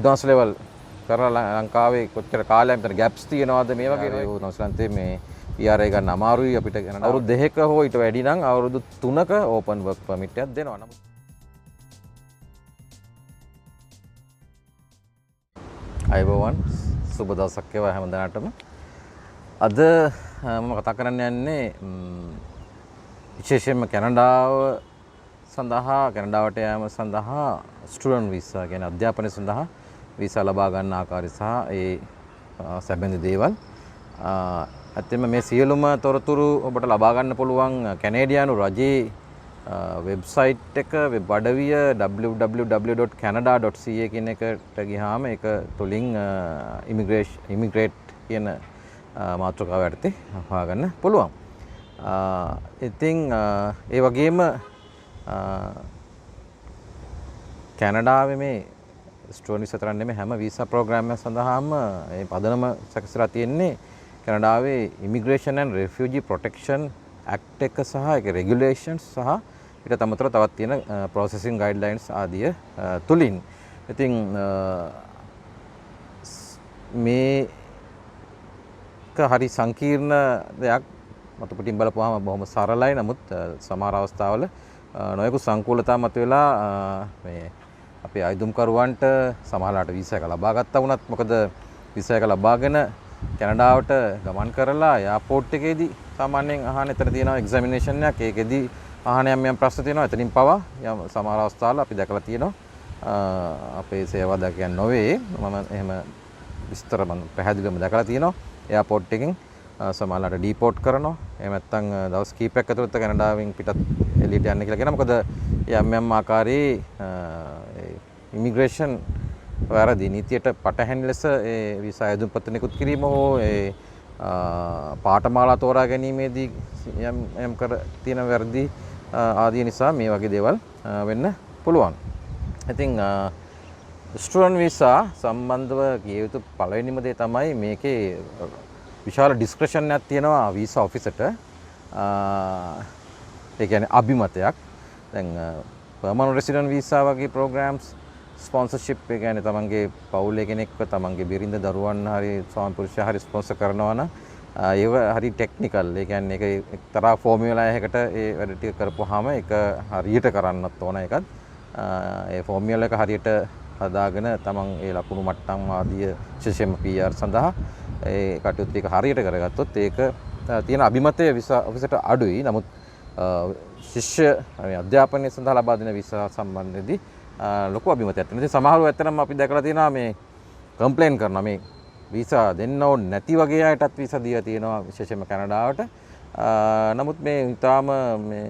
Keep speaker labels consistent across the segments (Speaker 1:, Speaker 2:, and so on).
Speaker 1: Advance level කරලා ලංකාවේ කොච්චර කාලයක් විතර ගැප්ස් තියෙනවද මේ වගේ ඒ නවසීලන්තේ මේ PR එක ගන්න අමාරුයි අපිට ගන්න අවුරුදු 2ක හෝ ඊට වැඩි නම් අවුරුදු 3ක ඕපන් වර්ක් පර්මිට් එකක් දෙනවා. නමුත් අයබෝවන් සුබ දවසක් වේවා හැම දිනකටම. අද මම කතා කරන්න යන්නේ විශේෂයෙන්ම කැනඩාව සඳහා කැනඩාවට යාම සඳහා ස්ටුඩන්ට් වීසා කියන්නේ අධ්‍යාපනය සඳහා වීසා ලබා ගන්න ආකාරය සහ ඒ සැබඳු දේවල්. ඇත්තෙන්ම මේ සියලුම තොරතුරු ඔබට ලබා ගන්න පුළුවන් කැනේඩියානු රජයේ වෙබ්සයිට් එක වෙබ් අඩවිය www.canada.ca කියන එකට ගියාම ඒක තුලින් ඉමිග්‍රේට් කියන මාතෘකාව යටතේ හොයාගන්න පුළුවන්. ඉතින් ඒ වගේම කැනඩාවේ මේ ස්ටුඩන්ට් විසා තරන්නේ මේ හැම වීසා ප්‍රෝග්‍රෑම් එකක් සඳහාම මේ පදනම සැකසලා තියෙන්නේ කැනඩාවේ ඉමිග්‍රේෂන් ඇන්ඩ් රෙෆියුජි ප්‍රොටෙක්ෂන් ඇක්ට් එක සහ ඒකේ රෙගියුලේෂන්ස් සහ ඊට අමතරව තවත් තියෙන ප්‍රොසෙසින් ගයිඩ්ලයින්ස් ආදිය තුලින්. ඉතින් මේක හරි සංකීර්ණ දෙයක්. මත පිටින් බලපුවාම බොහොම සරලයි. නමුත් සමහර අවස්ථාවල නොයෙකුත් සංකූලතා මතුවලා මේ අපේ අයදුම්කරුවන්ට සමහරලාට වීසා එක ලබා ගත්තා වුණත් මොකද වීසා එක ලබාගෙන කැනඩාවට ගමන් කරලා එයාපෝට් එකේදී සාමාන්‍යයෙන් අහන එතන තියෙනවා එක්සැමිනේෂන් එකක්. ඒකෙදී අහන යම් ප්‍රශ්න තියෙනවා. එතනින් පවා යම් සමහර අවස්ථාවල අපි දැකලා තියෙනවා අපේ සේවාදායකයන් නොවේ. මම එහෙම විස්තර මම පැහැදිලිවම දැකලා තියෙනවා. එයාපෝට් එකෙන් සමහරලාට ඩීපෝට් කරනවා. එහෙම නැත්නම් දවස් කීපයක් ඇතුළත කැනඩාවෙන් පිටත් එළියට යන්න කියලා කියනවා. මොකද යම් ආකාරයේ ඉමිග්‍රේෂන් වැරදි නීතියට පටහැනි ලෙස ඒ වීසා අයදුම්පත් නිකුත් කිරීම හෝ ඒ පාඨමාලා තෝරා ගැනීමේදී යම් කර තියෙන වැරදි ආදී නිසා මේ වගේ දේවල් වෙන්න පුළුවන්. ඉතින් ස්ටුඩන්ට් වීසා සම්බන්ධව කිය යුතු පළවෙනිම දේ තමයි මේකේ විශාල ඩිස්ක්‍රිෂන් එකක් තියෙනවා වීසා ඔෆිසර්ට. ඒ කියන්නේ අභිමතයක්. දැන් පර්මනන්ට් රෙසිඩන්ට් වීසා වගේ ප්‍රෝග්‍රෑම්ස් ස්පොන්සර්ෂිප් ඒ කියන්නේ තමන්ගේ පවුලේ කෙනෙක්ව තමන්ගේ බිරිඳ දරුවන් හරි ස්වාමි පුරුෂයා හරි ස්පොන්සර් කරනවා නම් ඒව හරි ටෙක්නිකල්. ඒ කියන්නේ ඒක එක්තරා ෆෝමියුලා එකකට ඒ වැඩ ටික කරපුවාම ඒක හරියට කරන්නත් ඕන එකත්. ඒ ෆෝමියුලා එක හරියට හදාගෙන තමන් ඒ ලකුණු මට්ටම් ආදිය විශේෂයෙන්ම PR සඳහා ඒ කටයුතු ටික හරියට කරගත්තොත් ඒක තියෙන අභිමතය වීසා ඔෆිසර්ට අඩුයි. නමුත් ශිෂ්‍ය අධ්‍යාපනය සඳහා ලබා දෙන වීසා සම්බන්ධයේදී ලොකු අභිමතයක් තියෙනවා. ඉතින් සමහරව ඇත්තටම අපි දැකලා තියෙනවා මේ කම්ප්ලේන් කරනවා මේ වීසා දෙන්න ඕනේ නැති වගේ අයටත් වීසා දීලා තියෙනවා විශේෂයෙන්ම කැනඩාවට. නමුත් මේ ඊටාම මේ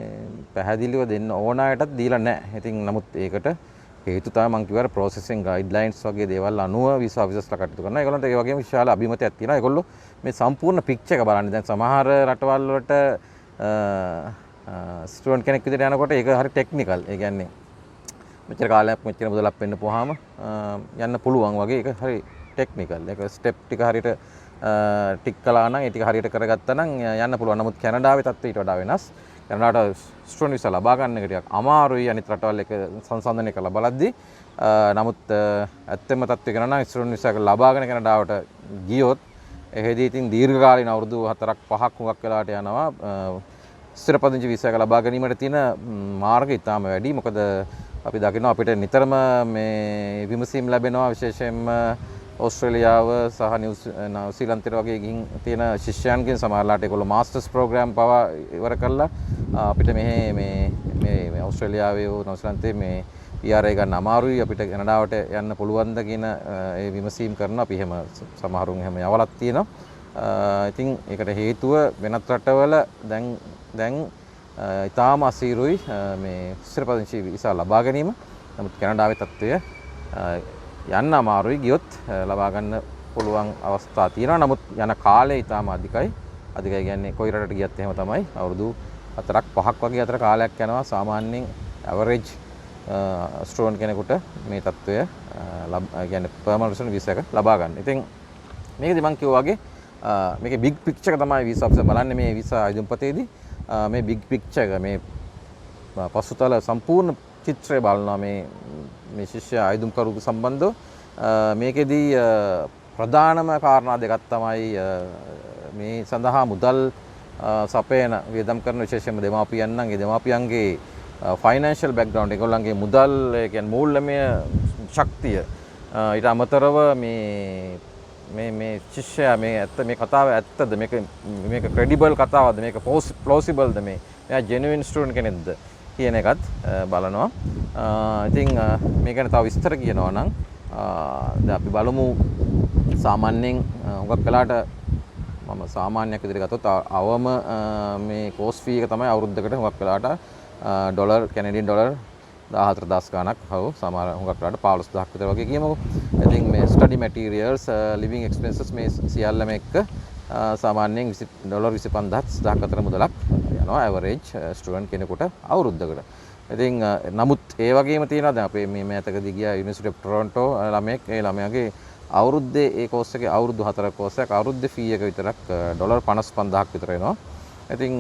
Speaker 1: පැහැදිලිව දෙන්න ඕන අයටත් දීලා නැහැ. ඉතින් නමුත් ඒකට හේතු තමයි මම කිව්වා ප්‍රොසෙසින් ගයිඩ්ලයින්ස් වගේ දේවල් අනුව වීසා ඔෆිසර්ස්ලා කටයුතු කරනවා. ඒගොල්ලන්ට ඒ වගේම විශාල අභිමතයක් තියෙනවා. ඒගොල්ලෝ මේ සම්පූර්ණ පික්චර් එක බලන්නේ. දැන් සමහර රටවල් වලට ස්ටුඩන්ට් කෙනෙක් විදිහට යනකොට ඒක හරි ටෙක්නිකල්. ඒ කියන්නේ මෙච්චර කාලයක් මෙච්චර මුදලක් වෙන්න පුවාම යන්න පුළුවන් වගේ ඒක හරි ටෙක්නිකල්. ඒක ස්ටෙප් ටික හරියට ටික් කළා නම් ඒ ටික හරියට කරගත්තා නම් යන්න පුළුවන්. නමුත් කැනඩාවේ තත්ත්වය ඊට වඩා වෙනස්. කැනඩාවට ස්ටුඩන්ට් වීසා ලබා ගන්න එක ටිකක් අමාරුයි අනිත් රටවල් එක සංසන්දනය කරලා බලද්දී. නමුත් ඇත්තම තත්ත්වය කරනවා නම් ස්ටුඩන්ට් වීසා එක ලබාගෙන කැනඩාවට ගියොත් එහෙදී ඉතින් දීර්ඝකාලීන අවුරුදු 4ක් 5ක් හුඟක් වෙලාට යනවා. ස්ථිරපදිංචි වීසා එක ලබා ගැනීමට තියෙන මාර්ගය ඉතාම වැඩි. මොකද අපි දකිනවා අපිට නිතරම මේ විමසීම් ලැබෙනවා විශේෂයෙන්ම ඕස්ට්‍රේලියාව සහ නිව්සීලන්තේ වගේ ගින් තියෙන ශිෂ්‍යයන්ගෙන් සමහරලාට ඒගොල්ලෝ මාස්ටර්ස් ප්‍රෝග්‍රෑම් පවා ඉවර කරලා අපිට මෙහි මේ ඕස්ට්‍රේලියාවේ නිව්සීලන්තේ මේ PR එක ගන්න අමාරුයි අපිට කැනඩාවට යන්න පුළුවන්ද කියන ඒ විමසීම් කරනවා. අපි එහෙම සමහරුන් එහෙම යවලක් තියෙනවා. ඉතින් ඒකට හේතුව වෙනත් රටවල දැන් ඉතාම අසීරුයි මේ ස්ථිරපදිංචි වීසා ලබා ගැනීම. නමුත් කැනඩාවේ තත්ත්වය යන්න අමාරුයි. ගියොත් ලබා ගන්න පුළුවන් අවස්ථා තියෙනවා. නමුත් යන කාලය ඉතාම අධිකයි. අධිකයි කියන්නේ කොයි රටකට ගියත් එහෙම තමයි. අවුරුදු 4ක් 5ක් වගේ අතර කාලයක් යනවා සාමාන්‍යයෙන් ඇවරේජ් ස්ටුඩන්ට් කෙනෙකුට මේ තත්ත්වය කියන්නේ පර්මනන්ට් රෙසිඩන්ට් වීසා එක ලබා ගන්න. ඉතින් මේකදී මම කිව්වා වගේ මේකේ බිග් පික්චර් එක තමයි වීසා ඔෆිසර් බලන්නේ මේ වීසා අයදුම්පතේදී. මේ බිග් පික්චර් එක මේ පසුතල සම්පූර්ණ චිත්‍රය බලනවා මේ ශිෂ්‍ය අයදුම්කරුවක සම්බන්ධව මේකෙදී ප්‍රධානම කාරණා දෙකක් තමයි මේ සඳහා මුදල් සපයන වියදම් කරන විශේෂයෙන්ම දෙමාපියන් නම් ඒ දෙමාපියන්ගේ ෆයිනෑන්ෂල් බෑග්ග්‍රවුන්ඩ් ඒගොල්ලන්ගේ මුදල් ඒ කියන්නේ මූල්‍යමය ශක්තිය ඊට අමතරව මේ ශිෂ්‍යයා මේ ඇත්ත මේ කතාව ඇත්තද මේක ක්‍රෙඩිබල් කතාවක්ද මේක ප්ලෝසිබල්ද මෙයා ජෙනුයින් ස්ටුඩන්ට් කෙනෙක්ද කියන එකත් බලනවා. ඉතින් මේ ගැන තව විස්තර කියනවා නම් දැන් අපි බලමු සාමාන්‍යයෙන් හුඟක් වෙලාට මම සාමාන්‍යයක් විදිහට ගත්තොත් අවම මේ කෝස් ෆී එක තමයි අවුරුද්දකට හුඟක් වෙලාට ඩොලර් කැනඩියන් ඩොලර් 14000 ගණක් හව සමහර හුඟක් වෙලාට 15000ක් විතර වගේ කියමුකෝ. ඉතින් මේ ස්ටඩි මැටීරියල්ස් ලිවිං එක්ස්පෙන්සස් මේ සියල්ලම එක්ක සාමාන්‍යයෙන් ඩොලර් 25000ක් අතර මුදලක් යනවා ඇවරේජ් ස්ටුඩන්ට් කෙනෙකුට අවුරුද්දකට. ඉතින් නමුත් ඒ වගේම තියෙනවා දැන් අපේ මේ මෑතකදී ගියා යුනිවර්සිටි ඔෆ් ටොරොන්ටෝ ළමයෙක් ඒ ළමයාගේ අවුරුද්දේ ඒ කෝස් එකේ අවුරුදු 4ක කෝස් එකක් අවුරුද්දේ ෆී එක විතරක් ඩොලර් 55000ක් විතර එනවා. ඉතින්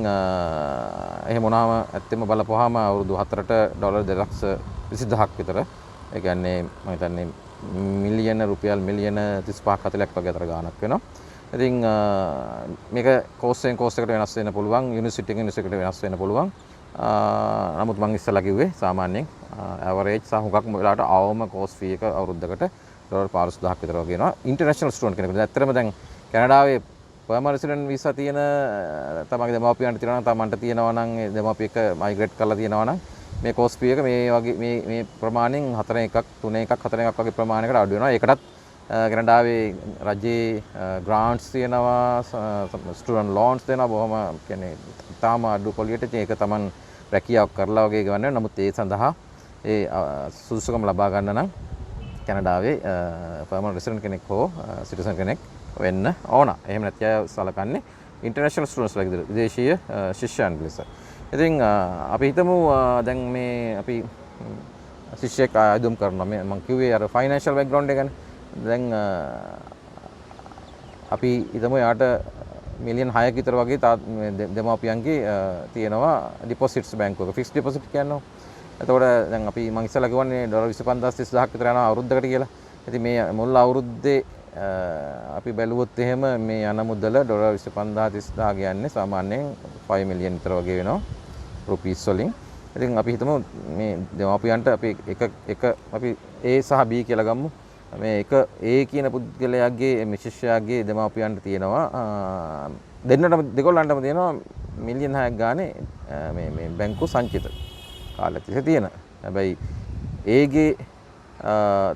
Speaker 1: එහෙම වුණාම ඇත්තෙම බලපුවාම අවුරුදු 4ට ඩොලර් 220000ක් විතර ඒ කියන්නේ මම හිතන්නේ මිලියන රුපියල් මිලියන 35ක් 40ක් වගේ අතර ගාණක් වෙනවා. ඉතින් මේක කෝස් එකෙන් කෝස් එකට වෙනස් වෙන්න පුළුවන් යුනිවර්සිටි එකෙන් යුනිවර්සිටි එකට වෙනස් වෙන්න පුළුවන්. නමුත් මම ඉස්සෙල්ලා කිව්වේ සාමාන්‍යයෙන් ඇවරේජ් සහ හුඟක් වෙලාවට අවම කෝස් ෆී එක අවුරුද්දකට ඩොලර් 50000ක් විතර වගේ එනවා ඉන්ටර්නැෂනල් ස්ටුඩන්ට් කෙනෙකුට. ඇත්තටම දැන් කැනඩාවේ පර්මනන්ට් රෙසිඩන්ට් වීසා තියෙන තමන්ගේ දෙමාපියන්ට තියෙනවා නම් තමන්ට තියෙනවා නම් ඒ දෙමාපියෙක් මයිග්‍රේට් කරලා තියෙනවා නම් මේ කෝස් ෆී එක මේ වගේ මේ ප්‍රමාණයෙන් 4 එකක් 3 එකක් 4 එකක් වගේ ප්‍රමාණයකට අඩු වෙනවා. ඒකටත් කැනඩාවේ රජයේ ග්‍රාන්ට්ස් තියෙනවා ස්ටුඩන්ට් ලෝන්ස් දෙනවා බොහොම කියන්නේ තාම අඩු පොලියට ඒක තමන් රැකියාවක් කරලා වගේ ගවන්නේ. නමුත් ඒ සඳහා ඒ සුදුසුකම් ලබා ගන්න නම් කැනඩාවේ පර්මනන්ට් රෙසිඩන්ට් කෙනෙක් හෝ සිටිසන් කෙනෙක් වෙන්න ඕන. එහෙම නැත්නම් අය සලකන්නේ ඉන්ටර්නැෂනල් ස්ටුඩන්ට්ස් ලා විදිහට විදේශීය ශිෂ්‍යයන් ලෙස. ඉතින් අපි හිතමු දැන් මේ අපි ශිෂ්‍යෙක් ආයුධම් කරනවා. මම කිව්වේ අර ෆයිනෑන්ෂල් බෑග්ග්‍රවුන්ඩ් එක ගැන. දැන් අපි හිතමු යාට මිලියන් 6ක විතර වගේ දෙමාපියන්ගේ තියෙනවා ඩිපොසිට්ස් බැංකුවක ෆික්ස් ඩිපොසිට් කියනවා. එතකොට දැන් අපි මම ඉස්සෙල්ලා කිව්වනේ ඩොලර් 25000ක් විතර යනවා අවුරුද්දකට කියලා. ඉතින් මේ මුල් අවුරුද්දේ අපි බැලුවොත් එහෙම මේ යන මුදල ඩොලර් 25000 කියන්නේ සාමාන්‍යයෙන් 5 මිලියන් විතර වගේ වෙනවා රුපීස් වලින්. ඉතින් අපි හිතමු මේ දෙමාපියන්ට අපි එක අපි A සහ B කියලා ගමු. මේ එක A කියන පුද්ගලයාගේ මේ ශිෂ්‍යයාගේ දෙමාපියන්ට තියෙනවා දෙගොල්ලන්ටම තියෙනවා මිලියන් 6ක් ගානේ මේ බැංකු සංචිත කාලෙත් තියෙන. හැබැයි ඒගේ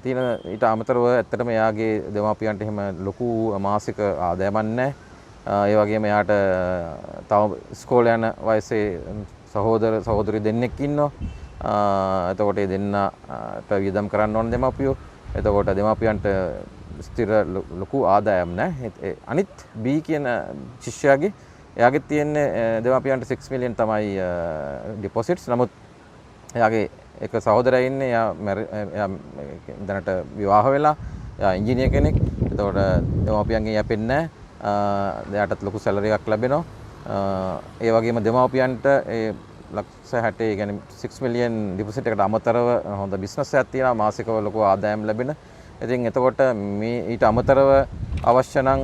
Speaker 1: තියෙන ඊට අමතරව ඇත්තටම එයාගේ දෙමාපියන්ට එහෙම ලොකු මාසික ආදායමක් නැහැ. ඒ වගේම එයාට තව ඉස්කෝලේ යන වයසේ සහෝදරි දෙන්නෙක් ඉන්නවා. එතකොට ඒ දෙන්නට වියදම් කරන්න ඕන දෙමාපියෝ. එතකොට දෙමාපියන්ට ස්ථිර ලොකු ආදායම් නැහැ. අනිත් B කියන ශිෂ්‍යයාගේ එයාගේ තියෙන්නේ දෙමාපියන්ට 6 මිලියන් තමයි ඩිපොසිට්ස්. නමුත් එයාගේ එක සහෝදරයා ඉන්නේ එයා දැනට විවාහ වෙලා එයා ඉංජිනේර කෙනෙක්. එතකොට දෙමාපියන්ගෙන් යැපෙන්නේ නැහැ. එයාටත් ලොකු සැලරි එකක් ලැබෙනවා. ඒ වගේම දෙමාපියන්ට ඒ ලක්ෂ 60 ඒ කියන්නේ 6 මිලියන් ඩිපොසිට් එකට අමතරව හොඳ බිස්නස් එකක් තියෙනවා මාසිකව ලොකු ආදායම් ලැබෙන. ඉතින් එතකොට මේ ඊට අමතරව අවශ්‍ය නම්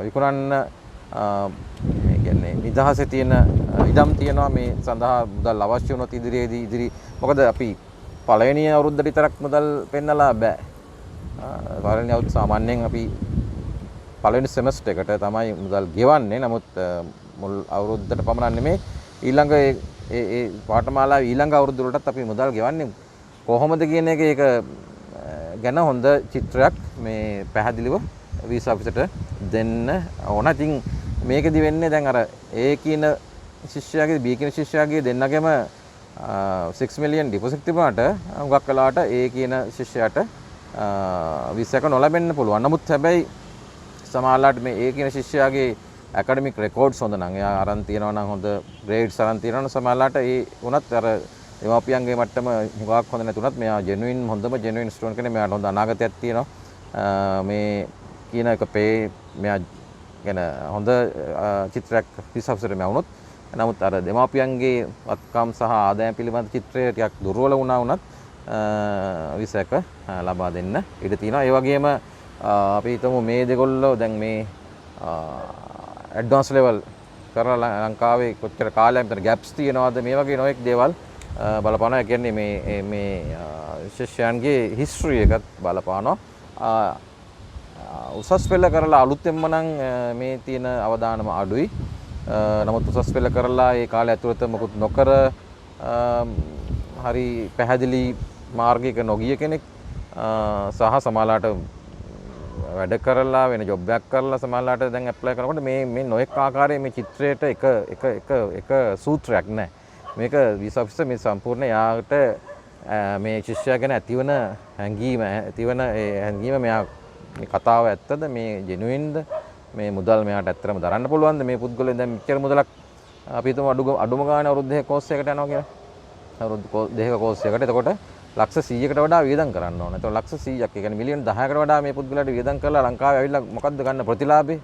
Speaker 1: විකුණන්න මේ කියන්නේ නිදහසේ තියෙන ඉඩම් තියෙනවා මේ සඳහා මුදල් අවශ්‍ය වුණොත් ඉදිරි මොකද අපි පළවෙනි අවුරුද්දට විතරක් මුදල් පෙන්නලා බෑ. පළවෙනි අවුරුද්ද සාමාන්‍යයෙන් අපි පළවෙනි සෙමස්ටර් එකට තමයි මුදල් ගෙවන්නේ. නමුත් මුල් අවුරුද්දට පමණක් නෙමෙයි ඊළඟ ඒ පාඨමාලාවේ ඊළඟ අවුරුද්ද වලටත් අපි මුදල් ගෙවන්නේ කොහොමද කියන එක ඒක ගැන හොඳ චිත්‍රයක් මේ පැහැදිලිව වීසා ඔෆිසට දෙන්න ඕන. ඉතින් මේකෙදි වෙන්නේ දැන් අර A කියන ශිෂ්‍යයාගේ B කියන ශිෂ්‍යයාගේ දෙන්නගෙම 6 මිලියන් ඩිපොසිට් තිබුණාට හුඟක් වෙලාවට A කියන ශිෂ්‍යයාට වීසා එක නොලැබෙන්න පුළුවන්. නමුත් හැබැයි සමහරවිට මේ A කියන ශිෂ්‍යයාගේ ඇකඩමික් රෙකෝඩ්ස් හොඳ නම් එයා අරන් තියනවා නම් හොඳ ග්‍රේඩ්ස් අරන් තියනවා නම් සමහරවිට ඒ වුණත් අර දෙමාපියන්ගේ මට්ටම හුඟක් හොඳ නැතුණත් මෙයා හොඳම ජෙනුයින් ස්ටුඩන්ට් කෙනෙක්. මෙයාට හොඳ අනාගතයක් තියෙනවා. මේ කියන එක මෙයා ගැන හොඳ චිත්‍රයක් පිසවසරේ මැවුනොත්. නමුත් අර දෙමාපියන්ගේ වත්කම් සහ ආදායම් පිළිබඳ චිත්‍රය ටිකක් දුර්වල වුණා වුණත් විසා එක ලබා දෙන්න ඉඩ තියෙනවා. ඒ වගේම අපි හිතමු මේ දෙගොල්ලෝ දැන් මේ ඇඩ්වාන්ස් ලෙවල් කරලා ලංකාවේ කොච්චර කාලයක් විතර ගැප්ස් තියෙනවද මේ වගේ නොයෙක් දේවල් බලපානවා. ඒ කියන්නේ මේ ශිෂ්‍යයන්ගේ හිස්ටරි එකත් බලපානවා. උසස් පෙළ කරලා අලුතෙන්ම නම් මේ තියෙන අවදානම අඩුයි. නමුත් උසස් පෙළ කරලා ඒ කාලය ඇතුළත මොකුත් නොකර හරි පැහැදිලි මාර්ගයක නොගිය කෙනෙක් සහ සමාජලාට වැඩ කරලා වෙන ජොබ් එකක් කරලා සමාජලාට දැන් ඇප්ලයි කරනකොට මේ නොඑක ආකාරයේ මේ චිත්‍රයට එක සූත්‍රයක් නැහැ. මේක වීසා ඔෆිසර් මේ සම්පූර්ණ යාට මේ ශිෂ්‍යයා ගැන ඇතිවන හැඟීම මෙයා මේ කතාව ඇත්තද මේ ජෙනුයින්ද මේ මුදල් මෙයාට ඇත්තටම දරන්න පුළුවන්ද මේ පුද්ගලයා දැන් මෙච්චර මුදලක් අපි හිතමු අඩුම ගානේ අවුරුදු දෙකක කෝස් එකකට යනවා කියලා. අවුරුදු දෙකක කෝස් එකකට එතකොට ලක්ෂ 100කට වඩා වියදම් කරන්න ඕන. එතකොට ලක්ෂ 100ක් ඒ කියන්නේ මිලියන 10කට වඩා මේ පුද්ගලයාට වියදම් කරලා ලංකාවේ ඇවිල්ලා මොකද්ද ගන්න ප්‍රතිලාභේ?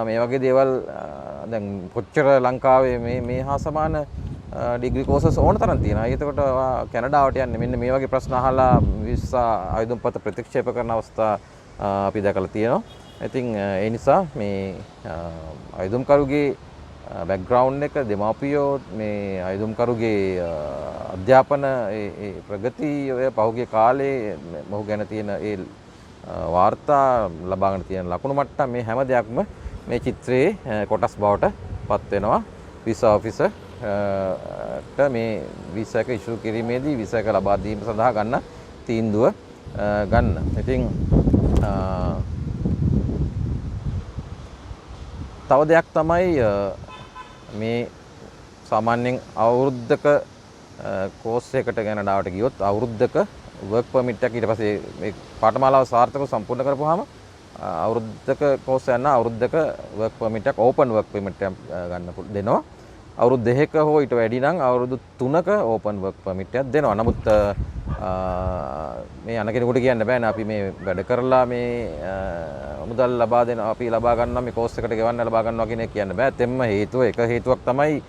Speaker 1: මේ වගේ දේවල් දැන් කොච්චර ලංකාවේ මේ හා සමාන ඩිග්‍රී කෝසස් ඕන තරම් තියෙනවා. එතකොට කැනඩාවට යන්නේ මෙන්න මේ වගේ ප්‍රශ්න අහලා වීසා ආයුධම්පත ප්‍රතික්ෂේප කරන අවස්ථා අපි දැකලා තියෙනවා. ඉතින් ඒ නිසා මේ ආයුධම්කරුගේ බෑග්ග්‍රවුන්ඩ් එක දෙමාපියෝ මේ ආයුධම්කරුගේ අධ්‍යාපන ඒ ප්‍රගති ඔය පහුගිය කාලේ මොහු ගැන තියෙන ඒ වාර්තා ලබාගෙන තියෙන ලකුණු මට්ටම් මේ හැම දෙයක්ම මේ චිත්‍රයේ කොටස් බවට පත් වෙනවා. වීසා ඔෆිසර් මේ වීසා එක ඉෂු කිරීමේදී වීසා එක ලබා දීම සඳහා ගන්න තීන්දුව ගන්න. ඉතින් තව දෙයක් තමයි මේ සාමාන්‍යයෙන් අවුරුද්දක කෝස් එකකට කැනඩාවට ගියොත් අවුරුද්දක වර්ක් පර්මිට් එකක් ඊට පස්සේ මේ පාඨමාලාව සාර්ථකව සම්පූර්ණ කරපුවාම අවුරුද්දක කෝස් යන අවුරුද්දක වර්ක් පර්මිට් එකක් ඕපන් වර්ක් පර්මිට් එකක් ගන්න දෙනවා. අවුරුදු 2ක හෝ ඊට වැඩි නම් අවුරුදු 3ක ඕපන් වර්ක් පර්මිට් එකක් දෙනවා. නමුත් මේ යන කෙනෙකුට කියන්න බෑනේ අපි මේ වැඩ කරලා මේ මුදල් ලබා දෙන අපි ලබා ගන්නවා මේ කෝස් එකට ගෙවන්න ලබා ගන්නවා කියන එක කියන්න බෑ. තෙම්ම එක හේතුවක් තමයි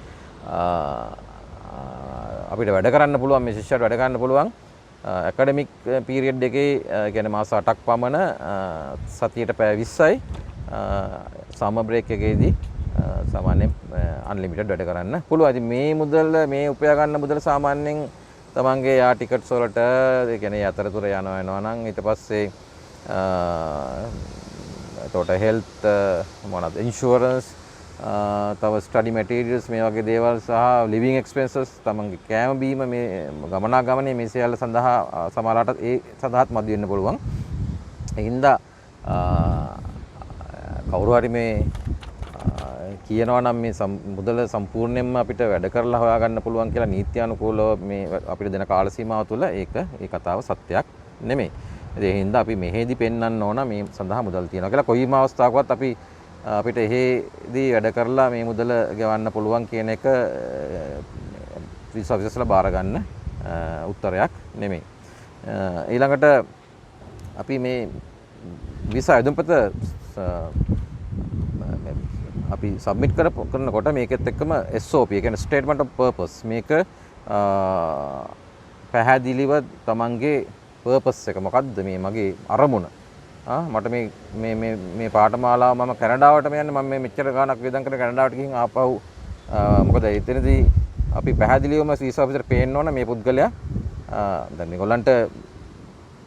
Speaker 1: අපිට වැඩ කරන්න පුළුවන් මේ ශිෂ්‍යයාට වැඩ කරන්න පුළුවන් ඇකඩමික් පීරියඩ් එකේ කියන්නේ මාස 8ක් පමණ සතියට පැය 20යි සමර් බ්‍රේක් එකේදී සාමාන්‍යයෙන් අන්ලිමිටඩ් වැඩ කරන්න පුළුවන්. ඉතින් මේ මුදල් මේ උපයා ගන්න මුදල් සාමාන්‍යයෙන් තමන්ගේ යා ටිකට්ස් වලට ඒ කියන්නේ අතරතුර යනවා නම් ඊට පස්සේ එතකොට හෙල්ත් මොනවාද ඉන්ෂුරන්ස් තව ස්ටඩි මැටීරියල්ස් මේ වගේ දේවල් සහ ලිවිං එක්ස්පෙන්සස් තමන්ගේ කෑම බීම මේ ගමනාගමනේ මේ සියල්ල සඳහා සමහරවිට ඒ සඳහාත් මදි වෙන්න පුළුවන්. ඒ හින්දා කවුරු හරි මේ කියනවා නම් මේ මුදල සම්පූර්ණයෙන්ම අපිට වැඩ කරලා හොයාගන්න පුළුවන් කියලා නීත්‍යානුකූලව මේ අපිට දෙන කාල සීමාව තුළ ඒ කතාව සත්‍යයක් නෙමෙයි. ඒ හින්දා අපි මෙහෙදි පෙන්වන්න ඕන මේ සඳහා මුදල් තියනවා කියලා. කොයිම අවස්ථාවකවත් අපිට එහෙදී වැඩ කරලා මේ මුදල ගෙවන්න පුළුවන් කියන එක වීසා ඔෆිසර්ස්ලා බාර ගන්න උත්තරයක් නෙමෙයි. ඊළඟට අපි මේ වීසා ආයුධම්පත අපි සබ්මිට් කරනකොට මේකෙත් එක්කම SOP ඒ කියන්නේ ස්ටේට්මන්ට් ඔෆ් පර්පස් මේක පැහැදිලිව තමන්ගේ පර්පස් එක මොකද්ද මේ මගේ අරමුණ මට මේ පාඨමාලාව මම කැනඩාවටම යන්නේ මම මේ මෙච්චර ගාණක් වියදම් කරලා කැනඩාවට ගිහින් ආපහු මොකද එතනදී අපි පැහැදිලිවම වීසා ඔෆිසර් පේන්න ඕන මේ පුද්ගලයා දැන් මේගොල්ලන්ට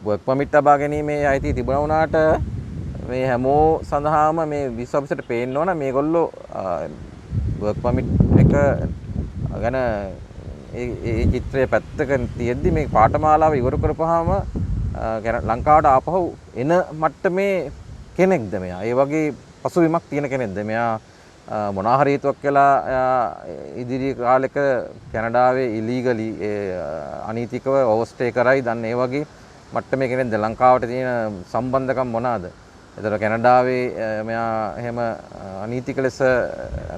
Speaker 1: වර්ක් පර්මිට් ලබා ගැනීමේ අයිතිය තිබුණා වුණාට මේ හැමෝ සඳහාම මේ වීසා ඔෆිසර්ට පේන්න ඕන මේගොල්ලෝ වර්ක් පර්මිට් එක ගැන ඒ චිත්‍රයේ පැත්තක තියෙද්දි මේ පාඨමාලාව ඉවර කරපුවාම ලංකාවට ආපහු එන මට්ටමේ කෙනෙක්ද මෙයා? ඒ වගේ පසුබිමක් තියෙන කෙනෙක්ද මෙයා? මොනවා හරි හේතුවක් කියලා ඉදිරි කාලෙක කැනඩාවේ ඉලීගලි අනීතිකව ඕවර්ස්ටේ කරයි දන්න ඒ වගේ මට්ටමේ කෙනෙක්ද? ලංකාවට තියෙන සම්බන්ධකම් මොනවාද? එතකොට කැනඩාවේ මෙයා එහෙම අනීතික ලෙස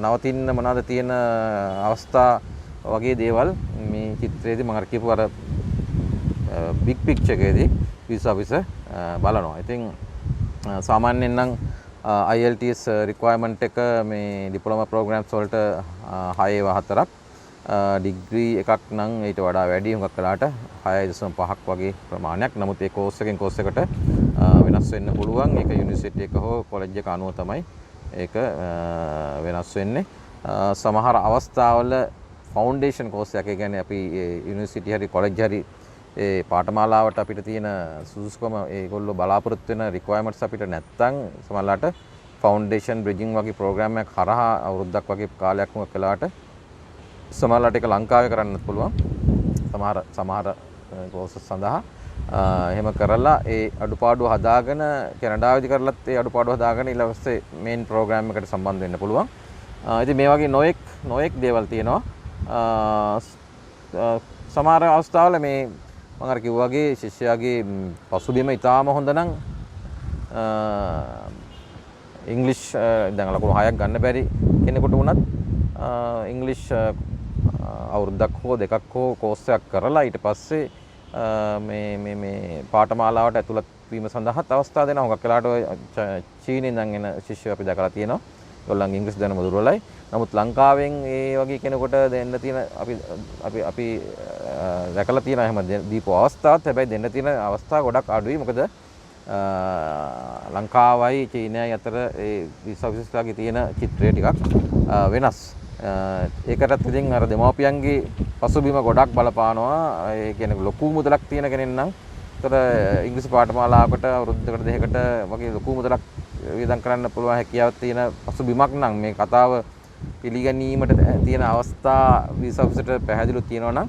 Speaker 1: නවතින්න මොනවාද තියෙන අවස්ථා වගේ දේවල් මේ චිත්‍රයේදී මම අර කියපු අර බිග් පික්චර් එකේදී වීසා ඔෆිසර් බලනවා. ඉතින් සාමාන්‍යයෙන් නම් IELTS රික්වයර්මන්ට් එක මේ ඩිප්ලෝමා ප්‍රෝග්‍රෑම්ස් වලට 6 4ක් ඩිග්‍රී එකක් නම් ඊට වඩා වැඩි හුඟක් වෙලාට 6.5ක් වගේ ප්‍රමාණයක්. නමුත් ඒ කෝස් එකෙන් කෝස් එකට වෙනස් වෙන්න පුළුවන්. ඒක යුනිවර්සිටි එක හෝ කොලෙජ් එක අනුව තමයි ඒක වෙනස් වෙන්නේ. සමහර අවස්ථාවල ෆවුන්ඩේෂන් කෝස් එකක්, ඒ කියන්නේ අපි යුනිවර්සිටි හරි කොලෙජ් හරි ඒ පාඨමාලාවට අපිට තියෙන සුදුසුකම ඒගොල්ලෝ බලාපොරොත්තු වෙන රික්වයර්මන්ට්ස් අපිට නැත්තම් සමහරලාට ෆවුන්ඩේෂන් බ්‍රිජින් වගේ ප්‍රෝග්‍රෑම් එකක් හරහා අවුරුද්දක් වගේ කාලයක් වුණ වෙලාවට සමහරලාට ඒක ලංකාවේ කරන්නත් පුළුවන්. සමහර කෝසස් සඳහා එහෙම කරලා ඒ අඩුපාඩු හදාගෙන කැනඩාවේදී කරලත් ඒ අඩුපාඩු හදාගෙන ඊළඟට මේන් ප්‍රෝග්‍රෑම් එකට සම්බන්ධ වෙන්න පුළුවන්. ඉතින් මේ වගේ නොඑක් දේවල් තියෙනවා. සමහර අවස්ථාවල මේ මම අර කිව්වා වගේ ශිෂ්‍යයාගේ පසුබිම ඉතාම හොඳ නම් ඉංග්‍රීසි දැන් ලකුණු 6ක් ගන්න බැරි කෙනෙකුට වුණත් ඉංග්‍රීසි අවුරුද්දක් හෝ දෙකක් හෝ කෝස් එකක් කරලා ඊට පස්සේ මේ පාඨමාලාවට ඇතුළත් වීම සඳහාත් අවස්ථා දෙනවා. හුඟක් වෙලාවට චීනෙන් ඉඳන් එන ශිෂ්‍යයෝ අපි දැකලා තියෙනවා. ඒගොල්ලන්ගේ ඉංග්‍රීසි දැනුම දුර්වලයි. නමුත් ලංකාවෙන් ඒ වගේ කෙනෙකුට දෙන්න තියෙන අපි දැකලා තියෙන එහෙම දීපු අවස්ථාවත් හැබැයි දෙන්න තියෙන අවස්ථා ගොඩක් අඩුයි. මොකද ලංකාවයි චීනයයි අතර ඒ වීසා විශේෂතාවගේ තියෙන චිත්‍රය ටිකක් වෙනස්. ඒකටත් ඉතින් අර දෙමාපියන්ගේ පසුබිම ගොඩක් බලපානවා. ඒ කියන්නේ ලොකු මුදලක් තියෙන කෙනෙක් නම් ඒතර ඉංග්‍රීසි පාඨමාලාවකට අවුරුද්දකට දෙකකට වගේ ලොකු මුදලක් වියදම් කරන්න පුළුවන් හැකියාවක් තියෙන පසුබිමක් නම් මේ කතාව පිළිගැනීමට තියෙන අවස්ථා වීසා ඔෆිසර්ට පැහැදිලිව තියෙනවා නම්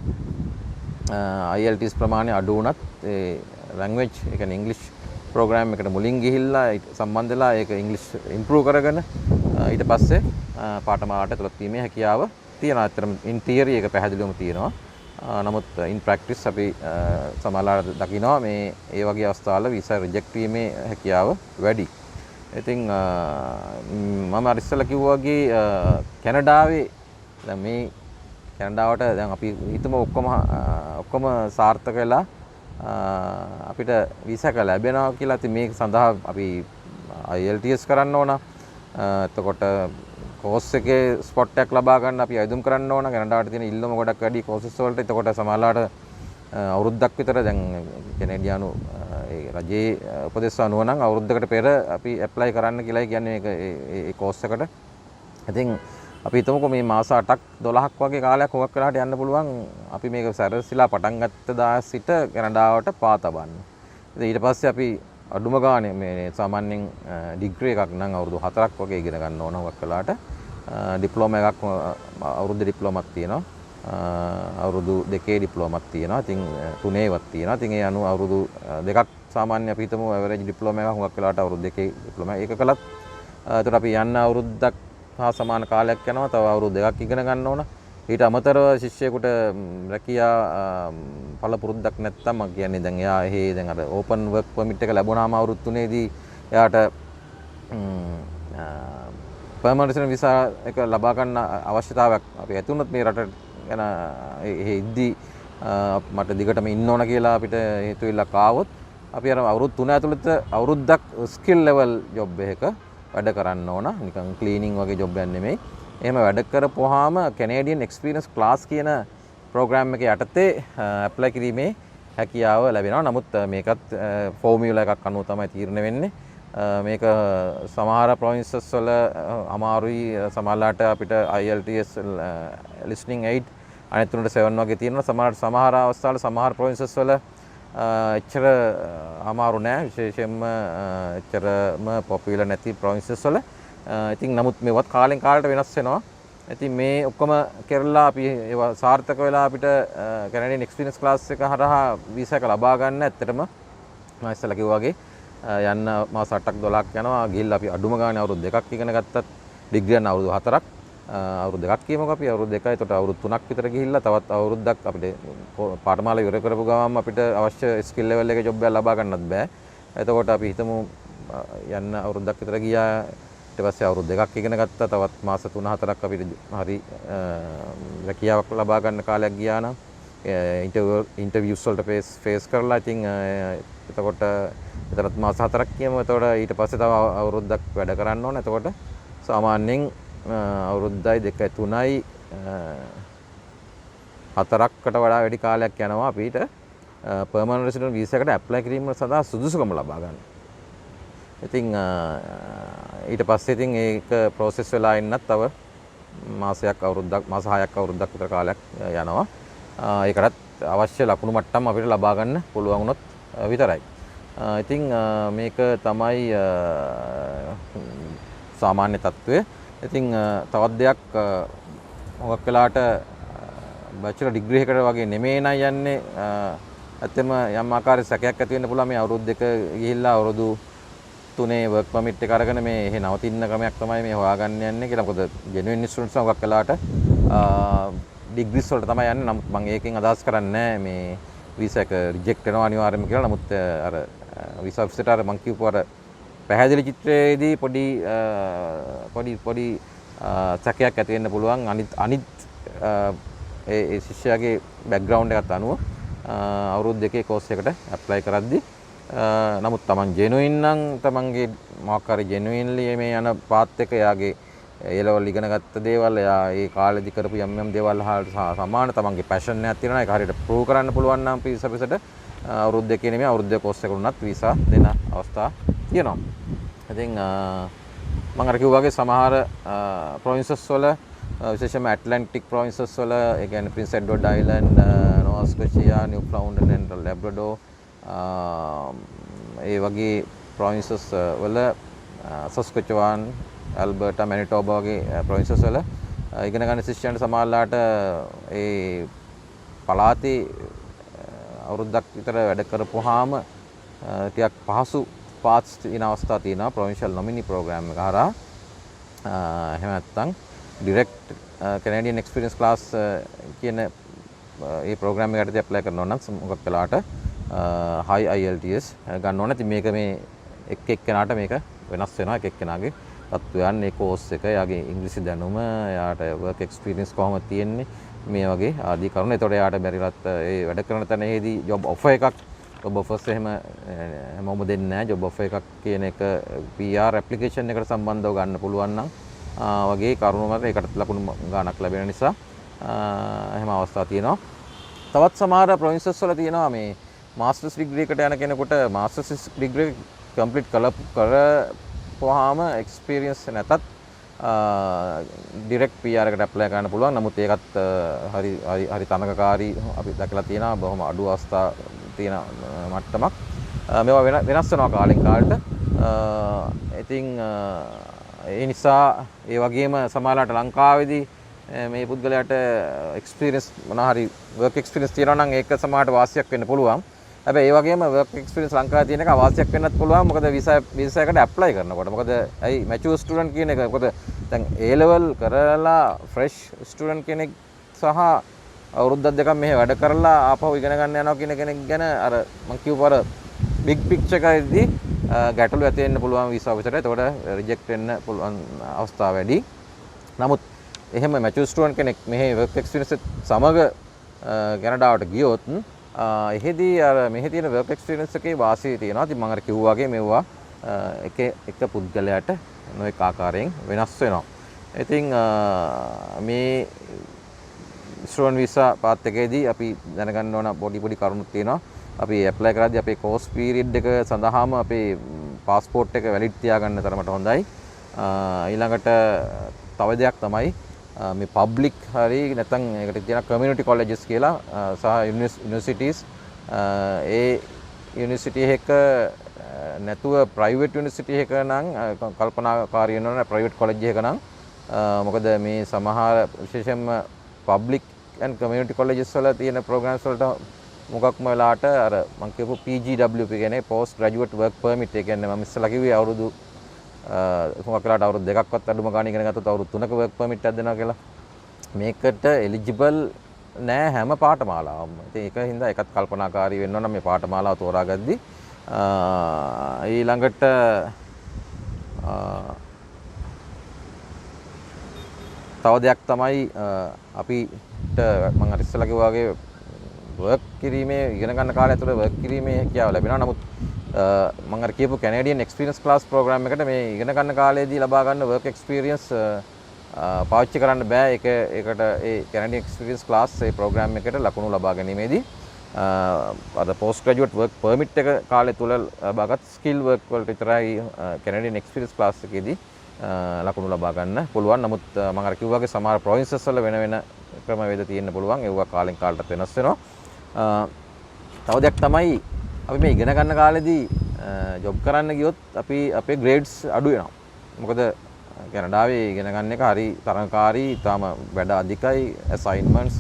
Speaker 1: IELTS ප්‍රමාණය අඩු වුණත් ඒ ලැන්ග්වේජ් ඒ කියන්නේ ඉංග්‍රීසි ප්‍රෝග්‍රෑම් එකට මුලින් ගිහිල්ලා සම්බන්ධ වෙලා ඒක ඉංග්‍රීසි ඉම්ප්‍රූව් කරගෙන ඊට පස්සේ පාඨමාලාවට ඇතුළත් වීමේ හැකියාව තියෙනවා. අතරම ඉන් තියරි එක පැහැදිලිවම තියෙනවා. නමුත් ඉන් ප්‍රැක්ටිස් අපි සමහරවිට දකිනවා මේ ඒ වගේ අවස්ථාවල වීසා රිජෙක්ට් වීමේ හැකියාව වැඩි. ඉතින් මම අර ඉස්සෙල්ලා කිව්වා වගේ කැනඩාවේ දැන් මේ කැනඩාවට දැන් අපි හිතමු ඔක්කොම සාර්ථක වෙලා අපිට වීසා එක ලැබෙනවා කියලා. ඉතින් මේක සඳහා අපි IELTS කරන්න ඕන. එතකොට කෝස් එකේ ස්පොට් එකක් ලබා ගන්න අපි අයදුම් කරන්න ඕන. කැනඩාවට තියෙන ඉල්ලුම ගොඩක් වැඩි කෝසස් වලට. එතකොට සමහරවිට අවුරුද්දක් විතර දැන් කැනේඩියානු ඒ රජයේ උපදෙස් අනුව නම් අවුරුද්දකට පෙර අපි ඇප්ලයි කරන්න කියලා කියන්නේ මේක ඒ කෝස් එකට. ඉතින් අපි හිතමුකෝ මේ මාස 8ක් 12ක් වගේ කාලයක් හුඟක් වෙලාට යන්න පුළුවන්. අපි මේක සැරසිලා පටන් ගත්ත දා සිට කැනඩාවට පා තබන්න. ඉතින් ඊට පස්සේ අපි අඩුම ගානේ මේ සාමාන්‍යයෙන් ඩිග්‍රී එකක් නම් අවුරුදු 4ක් වගේ ඉගෙන ගන්න ඕන හුඟක් වෙලාට. ඩිප්ලෝමා එකක් අවුරුදු ඩිප්ලෝමාක් තියෙනවා. අවුරුදු 2 ඩිප්ලෝමාක් තියෙනවා. ඉතින් 3 ඒවත් තියෙනවා. ඉතින් ඒ අනුව අවුරුදු 2ක් සාමාන්‍ය අපි හිතමු ඇවරේජ් ඩිප්ලෝමා එකක් හුඟක් වෙලාට අවුරුදු 2 ඩිප්ලෝමා එක කළත් එතකොට අපි යන්න අවුරුද්දක් හා සමාන කාලයක් යනවා. තව අවුරුදු 2ක් ඉගෙන ගන්න ඕන. ඊට අමතරව ශිෂ්‍යයෙකුට රැකියා පළපුරුද්දක් නැත්තම් මම කියන්නේ දැන් එයා දැන් අර ඕපන් වර්ක් පර්මිට් එක ලැබුණාම අවුරුදු 3ේදී එයාට පර්මනන්ට් විසා එක ලබා ගන්න අවශ්‍යතාවයක් අපි ඇති වුණොත් මේ රටට යන ඉද්දී මට දිගටම ඉන්න ඕන කියලා අපිට හේතුවිල්ලක් ආවොත් අපි අර අවුරුදු 3 ඇතුළත අවුරුද්දක් ස්කිල් ලෙවල් ජොබ් එකක වැඩ කරන්න ඕන. නිකන් ක්ලීනින් වගේ ජොබ් එකක් නෙමෙයි. එහෙම වැඩ කරපුවාම කැනේඩියන් එක්ස්පීරියන්ස් ක්ලාස් කියන ප්‍රෝග්‍රෑම් එක යටතේ ඇප්ලයි කිරීමේ හැකියාව ලැබෙනවා. නමුත් මේකත් ෆෝමියුලා එකක් අනුව තමයි තීරණය වෙන්නේ. මේක සමහර ප්‍රොවින්සස් වල අමාරුයි. සමහරලාට අපිට IELTS listening aid අනිත් තුනට 7 වගේ තියෙනවා. සමහර අවස්ථාවල සමහර ප්‍රොවින්සස් වල එච්චර අමාරු නෑ. විශේෂයෙන්ම එච්චරම පොපියුලර් නැති ප්‍රොවින්සස් වල. ඉතින් නමුත් මේවත් කාලෙන් කාලට වෙනස් වෙනවා. ඉතින් මේ ඔක්කොම කරලා අපි ඒවා සාර්ථක වෙලා අපිට කැනඩියන් එක්ස්පීරියන්ස් ක්ලාස් එක හරහා වීසා එක ලබා ගන්න ඇත්තටම මම ඉස්සෙල්ලා කිව්වා වගේ යන්න මාස 8ක් 12ක් යනවා. ගිහිල්ලා අපි අඩුම ගානේ අවුරුදු 2ක් ඉගෙන ගත්තත් ඩිග්‍රී යන අවුරුදු 4ක් අවුරුදු 2ක් කියමුකෝ අපි අවුරුදු 2යි. එතකොට අවුරුදු 3ක් විතර ගිහිල්ලා තවත් අවුරුද්දක් අපිට පාඨමාලා ඉවර කරපු ගමන් අපිට අවශ්‍ය ස්කිල් ලෙවල් එකේ ජොබ් එකක් ලබා ගන්නත් බෑ. එතකොට අපි හිතමු යන්න අවුරුද්දක් විතර ගියා. ඊට පස්සේ අවුරුදු 2ක් ඉගෙන ගත්තා. තවත් මාස 3-4ක් අපිට හරි රැකියාවක් ලබා ගන්න කාලයක් ගියා නම් ඉන්ටර්වියුස් වලට ෆේස් කරලා ඉතින් එතකොට විතරත් මාස 4ක් කියමු. එතකොට ඊට පස්සේ තව අවුරුද්දක් වැඩ කරන්න ඕන. එතකොට සාමාන්‍යයෙන් අවුරුද්දයි 2යි 3යි 4කට වඩා වැඩි කාලයක් යනවා අපිට permanent resident visa එකට apply කිරීම සඳහා සුදුසුකම ලබා ගන්න. ඉතින් ඊට පස්සේ ඉතින් ඒක process වෙලා ඉන්නත් තව මාස 6ක් අවුරුද්දක් විතර කාලයක් යනවා. ඒකටත් අවශ්‍ය ලකුණු මට්ටම් අපිට ලබා ගන්න පුළුවන් වුණොත් විතරයි. ඉතින් මේක තමයි සාමාන්‍ය තත්ත්වය. ඉතින් තවත් දෙයක් හුඟක් වෙලාට බැචලර් ඩිග්‍රී එකකට වගේ නෙමෙයි නයි යන්නේ. ඇත්තම යම් ආකාරයක සැකයක් ඇති වෙන්න පුළුවන් මේ අවුරුදු දෙක ගිහිල්ලා අවුරුදු 3 වර්ක් පර්මිට් එක අරගෙන මේ එහෙ නවතින ක්‍රමයක් තමයි මේ හොයාගන්න යන්නේ කියලා. මොකද ජෙනුයින් ස්ටුඩන්ට්ස් හුඟක් වෙලාට ඩිග්‍රීස් වලට තමයි යන්නේ. නමුත් මම ඒකෙන් අදහස් කරන්නේ නැහැ මේ වීසා එක රිජෙක්ට් වෙනවා අනිවාර්යයෙන්ම කියලා. නමුත් අර වීසා ඔෆිසර්ට අර මම කියපු අර පැහැදිලි චිත්‍රයේදී පොඩි සැකයක් ඇති වෙන්න පුළුවන්. අනිත් ඒ ශිෂ්‍යයාගේ බෑග්ග්‍රවුන්ඩ් එකත් අනුව අවුරුදු දෙකේ කෝස් එකට ඇප්ලයි කරද්දී නමුත් Taman ජෙනුයින් නම් Tamanගේ මොකක් හරි ජෙනුයින්ලි මේ යන පාත් එක එයාගේ ඒ ලෙවල් ඉගෙන ගත්ත දේවල් එයා ඒ කාලෙදි කරපු යම් දේවල් වලට සමාන Tamanගේ පැෂන් එකක් තියෙනවා. ඒක හරියට ප්‍රූව් කරන්න පුළුවන් නම් පිසපිසට අවුරුදු දෙකේ නෙමෙයි අවුරුදු දෙක කෝස් එක උනත් වීසා දෙන අවස්ථා තියෙනවා. ඉතින් මම අර කිව්වා වගේ සමහර ප්‍රොවින්සස් වල විශේෂයෙන්ම ඇට්ලැන්ටික් ප්‍රොවින්සස් වල ඒ කියන්නේ ප්‍රින්ස් එඩ්වර්ඩ් අයිලන්ඩ්, නෝවා ස්කොෂියා, නිව්ෆාවුන්ඩ්ලෑන්ඩ් ඇන්ඩ් ලැබ්‍රඩෝර් ඒ වගේ ප්‍රොවින්සස් වල සස්කචුවාන්, ඇල්බර්ටා, මැනිටෝබා වගේ ප්‍රොවින්සස් වල ඉගෙන ගන්න ශිෂ්‍යයන්ට සමහරලාට ඒ පළාතේ අවුරුද්දක් විතර වැඩ කරපුවාම ටිකක් පහසු පාත්ස් තියෙන අවස්ථා තියෙනවා ප්‍රොවින්ෂල් නොමිනි ප්‍රෝග්‍රෑම් එක හරහා. එහෙම නැත්නම් ඩිරෙක්ට් කැනේඩියන් එක්ස්පීරියන්ස් ක්ලාස් කියන මේ ප්‍රෝග්‍රෑම් එකට ඇප්ලයි කරනවා නම් මොකක් වෙලාට high IELTS ගන්න ඕන. ඉතින් මේක මේ එක්කෙනාට මේක වෙනස් වෙනවා. එක්කෙනාගේ තත්ත්වයන්, ඒ කෝස් එක, එයාගේ ඉංග්‍රීසි දැනුම, එයාට වර්ක් එක්ස්පීරියන්ස් කොහොමද තියෙන්නේ, මේ වගේ ආදී කරුණු. ඒතකොට එයාට බැරිලත් ඒ වැඩ කරන තැනේදී ජොබ් ඔෆර් එකක් ජොබ් ඔෆර්ස් එහෙම හැමෝම දෙන්නේ නැහැ. ජොබ් ඔෆර් එකක් කියන එක PR ඇප්ලිකේෂන් එකට සම්බන්ධව ගන්න පුළුවන් නම් වගේ කරුණු මත ඒකට ලකුණු ගාණක් ලැබෙන නිසා එහෙම අවස්ථා තියෙනවා. තවත් සමහර ප්‍රොවින්සස් වල තියෙනවා මේ මාස්ටර්ස් ඩිග්‍රී එකට යන කෙනෙකුට මාස්ටර්ස් ඩිග්‍රී කම්ප්ලීට් කරපුවාම එක්ස්පීරියන්ස් නැතත් ඩිරෙක්ට් PR එකට ඇප්ලයි කරන්න පුළුවන්. නමුත් ඒකත් හරි තරඟකාරී අපි දැකලා තියෙනවා. බොහොම අඩු අවස්ථා තියෙන මට්ටමක්. මේවා වෙනස් වෙනවා කාලෙන් කාලට. ඉතින් ඒ නිසා ඒ වගේම සමහරවිට ලංකාවේදී මේ පුද්ගලයාට එක්ස්පීරියන්ස් මොනවා හරි වර්ක් එක්ස්පීරියන්ස් තියෙනවා නම් ඒක සමහරට වාසියක් වෙන්න පුළුවන්. හැබැයි ඒ වගේම වර්ක් එක්ස්පීරියන්ස් ලංකාවේ තියෙන එක අවාසියක් වෙන්නත් පුළුවන්. මොකද වීසා එකට ඇප්ලයි කරනකොට. මොකද ඇයි මැචුවර් ස්ටුඩන්ට් කියන එක. මොකද දැන් A level කරලා ෆ්‍රෙෂ් ස්ටුඩන්ට් කෙනෙක් සහ අවුරුද්දක් දෙකක් මෙහෙ වැඩ කරලා ආපහු ඉගෙන ගන්න යනවා කියන කෙනෙක් ගැන අර මම කියපු අර බිග් පික්චර් එකේදී ගැටලු ඇති වෙන්න පුළුවන් වීසා ඔෆිසර්ට. ඒතකොට රිජෙක්ට් වෙන්න පුළුවන් අවස්ථා වැඩි. නමුත් එහෙම මැචුවර් ස්ටුඩන්ට් කෙනෙක් මෙහි වර්ක් එක්ස්පීරියන්ස් සමග කැනඩාවට ගියොත් එහෙදී අර මෙහි තියෙන වර්ක් එක්ස්පීරියන්ස් එකේ වාසිය තියෙනවා. ඉතින් මම අර කිව්වා වගේ මෙවුවා එක පුද්ගලයාට නොඑක ආකාරයෙන් වෙනස් වෙනවා. ඉතින් මේ ස්ටුඩන්ට් වීසා පාත් එකේදී අපි දැනගන්න ඕන පොඩි කරුණු තියෙනවා. අපි ඇප්ලයි කරද්දී අපේ කෝස් පීරියඩ් එක සඳහාම අපේ පාස්පෝර්ට් එක වැලිඩ් තියාගන්න තරමට හොඳයි. ඊළඟට තව දෙයක් තමයි මේ පබ්ලික් හරි නැත්නම් ඒකට කියන කමියුනිටි කොලෙජස් කියලා සහ යුනිවර්සිටිස් ඒ යුනිවර්සිටි එක නැතුව ප්‍රයිවට් යුනිවර්සිටි එක නම් කල්පනාකාරී වෙනවා ප්‍රයිවට් කොලෙජ් එක නම් මොකද මේ සමහර විශේෂයෙන්ම පබ්ලික් ඇන්ඩ් කමියුනිටි කොලෙජස් වල තියෙන ප්‍රෝග්‍රෑම්ස් වලට මොකක්ම වෙලාට අර මම කියපු PGWP කියන්නේ පෝස්ට් ග්‍රැජුවේට් වර්ක් පර්මිට් ඒ කියන්නේ මම ඉස්සලා කිව්වේ අවුරුදු මොකක් වෙලාට අවුරුදු දෙකක්වත් අඩුම ගානේ ඉගෙන ගත්තොත් අවුරුදු 3ක වර්ක් පර්මිට් එකක් දෙනවා කියලා. මේකට එලිජිබල් නෑ හැම පාඨමාලාවක්ම. ඉතින් ඒක හින්දා ඒකත් කල්පනාකාරී වෙන්න ඕන මේ පාඨමාලාව තෝරාගද්දී. ඊළඟට තව දෙයක් තමයි අපිට මම අර ඉස්සලා කිව්වා වගේ වර්ක් කිරීමේ ඉගෙන ගන්න කාලය ඇතුළත වර්ක් කිරීමේ හැකියාව ලැබෙනවා. නමුත් මම අර කියපු කැනේඩියන් එක්ස්පීරියන්ස් ක්ලාස් ප්‍රෝග්‍රෑම් එකට මේ ඉගෙන ගන්න කාලයේදී ලබා ගන්න වර්ක් එක්ස්පීරියන්ස් පාවිච්චි කරන්න බෑ ඒකට ඒ Canadian Experience Class ඒ ප්‍රෝග්‍රෑම් එකට ලකුණු ලබා ගැනීමේදී අද පෝස්ට් ග්‍රැජුවේට් වර්ක් පර්මිට් එක කාලය තුල ලබාගත් ස්කිල් වර්ක් වලට විතරයි Canadian Experience Class එකේදී ලකුණු ලබා ගන්න පුළුවන්. නමුත් මම අර කිව්වා වගේ සමහර ප්‍රොවින්සස් වල වෙන වෙන ක්‍රමවේද තියෙන්න පුළුවන්. ඒවා කාලෙන් කාලට වෙනස් වෙනවා. තව දෙයක් තමයි අපි මේ ඉගෙන ගන්න කාලෙදී ජොබ් කරන්න ගියොත් අපි අපේ ග්‍රේඩ්ස් අඩු වෙනවා. මොකද කැනඩාවේ ඉගෙන ගන්න එක හරි තරඟකාරී, තාම වැඩ අධිකයි, assignments,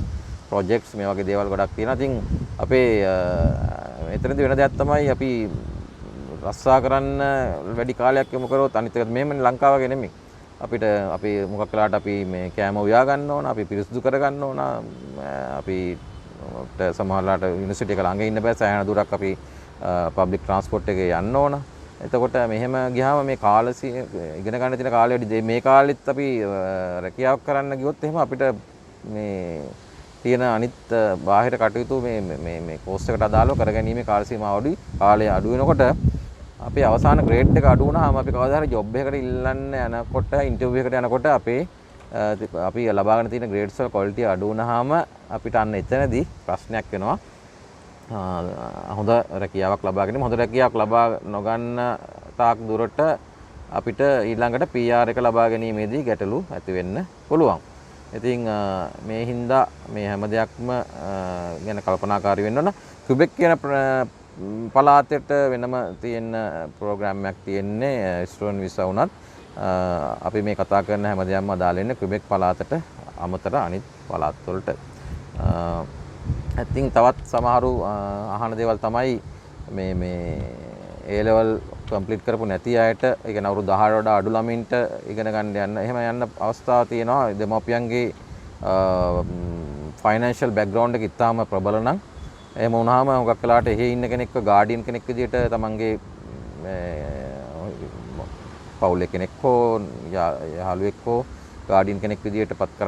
Speaker 1: projects මේ වගේ දේවල් ගොඩක් තියෙනවා. ඉතින් අපේ එතනදී වෙන දෙයක් තමයි අපි රස්සා කරන්න වැඩි කාලයක් යොමු කරොත් අනිත් එක මෙහෙමනේ ලංකාව වගේ නෙමෙයි. අපිට අපි මොකක් වෙලාවට අපි මේ කෑම උයා ගන්න ඕන, අපි පිරිසිදු කර ගන්න ඕන, අපි සමහරලාට යුනිවර්සිටි එක ළඟ ඉන්න බෑ, සෑහෙන දුරක් අපි පබ්ලික් ට්‍රාන්ස්පෝර්ට් එකේ යන්න ඕන. එතකොට මෙහෙම ගියාම මේ ඉගෙන ගන්න තියෙන කාලය වැඩි. මේ කාලෙත් අපි රැකියාවක් කරන්න ගියොත් එහෙම අපිට මේ තියෙන අනිත් බාහිර කටයුතු මේ කෝස් එකට අදාළව කරගැනීමේ කාල සීමාව අඩුයි. කාලය අඩු වෙනකොට අපේ අවසාන ග්‍රේඩ් එක අඩු වුණාම අපි කවදා හරි ජොබ් එකකට ඉල්ලන්න යනකොට, ඉන්ටර්විව් එකට යනකොට අපි ලබාගෙන තියෙන ග්‍රේඩ්ස් වල ක්වොලිටි අඩු වුණාම අපිට අන්න එතනදී ප්‍රශ්නයක් වෙනවා. හොඳ රැකියාවක් ලබා ගැනීම, හොඳ රැකියාවක් ලබා නොගන්න තාක් දුරට අපිට ඊළඟට PR එක ලබා ගැනීමේදී ගැටලු ඇති වෙන්න පුළුවන්. ඉතින් මේ හින්දා මේ හැම දෙයක්ම ගැන කල්පනාකාරී වෙන්න ඕන. ක්විබෙක් කියන පළාතට වෙනම තියෙන ප්‍රෝග්‍රෑම් එකක් තියෙන්නේ ස්ටුඩන්ට් විසා වුණත් අපි මේ කතා කරන හැම දෙයක්ම අදාළ වෙන්නේ ක්විබෙක් පළාතට අමතර අනිත් පළාත් වලට. ඉතින් තවත් සමහරු අහන දේවල් තමයි මේ A level කම්ප්ලීට් කරපු නැති අයට, ඒ කියන්නේ අවුරුදු 18 වඩා අඩු ළමින්ට ඉගෙන ගන්න යන්න එහෙම යන්න අවස්ථාවක් තියෙනවා. දෙමාපියන්ගේ ෆයිනෑන්ෂල් බෑග්ග්‍රවුන්ඩ් එක ඉතාම ප්‍රබල නම් එහෙම වුණාම හුඟක් වෙලාවට එහෙ ඉන්න කෙනෙක්ව ගාඩියන් කෙනෙක් විදිහට තමන්ගේ පවුලේ කෙනෙක් හෝ යාළුවෙක් හෝ ගාඩියන් කෙනෙක් විදිහට පත්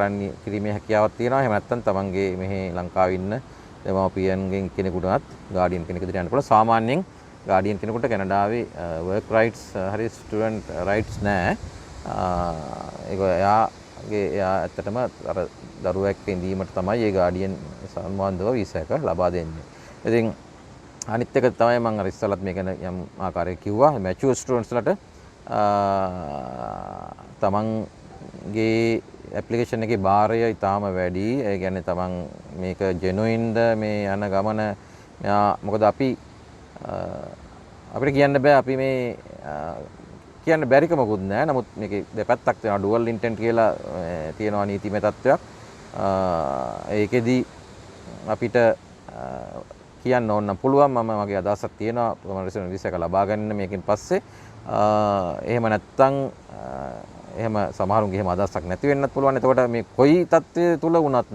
Speaker 1: කිරීමේ හැකියාවක් තියෙනවා. එහෙම නැත්නම් තමන්ගේ මෙහි ලංකාවේ ඉන්න දෙමාපියන්ගෙන් කෙනෙකුටවත් ගාඩියන් කෙනෙක් විදිහට යන්න පුළුවන්. සාමාන්‍යයෙන් ගාඩියන් කෙනෙකුට කැනඩාවේ වර්ක් රයිට්ස් හරි ස්ටුඩන්ට් රයිට්ස් නැහැ. එයා ඇත්තටම අර දරුවා එක්ක ඉඳීමට තමයි ඒ ගාඩියන් සම්බන්ධව වීසා එක ලබා දෙන්නේ. ඉතින් අනිත් එක තමයි මම අර ඉස්සලත් මේක යම් ආකාරයක කිව්වා, මැචුවර් ස්ටුඩන්ට්ස්ලට තමන්ගේ ඇප්ලිකේෂන් එකේ භාරය ඉතාම වැඩි. ඒ කියන්නේ තමන් මේක ජෙනුයින්ද මේ යන ගමන මොකද අපිට කියන්න බෑ, අපි මේ කියන්න බැරිකමකුත් නෑ. නමුත් මේකේ දෙපැත්තක් තියෙනවා. ඩුවල් ඉන්ටෙන්ට් කියලා තියෙනවා නීතිමය තත්ත්වයක්. ඒකෙදි අපිට කියන්න ඕන නම් පුළුවන්, මම මගේ අදහසක් තියෙනවා කොමර්ෂල් වීසා එක ලබා ගන්න මේකෙන් පස්සේ. එහෙම නැත්තම් එහෙම සමහරුන්ගේ එහෙම අදහසක් නැති වෙන්නත් පුළුවන්. එතකොට මේ කොයි තත්ත්වයේ තුල වුණත්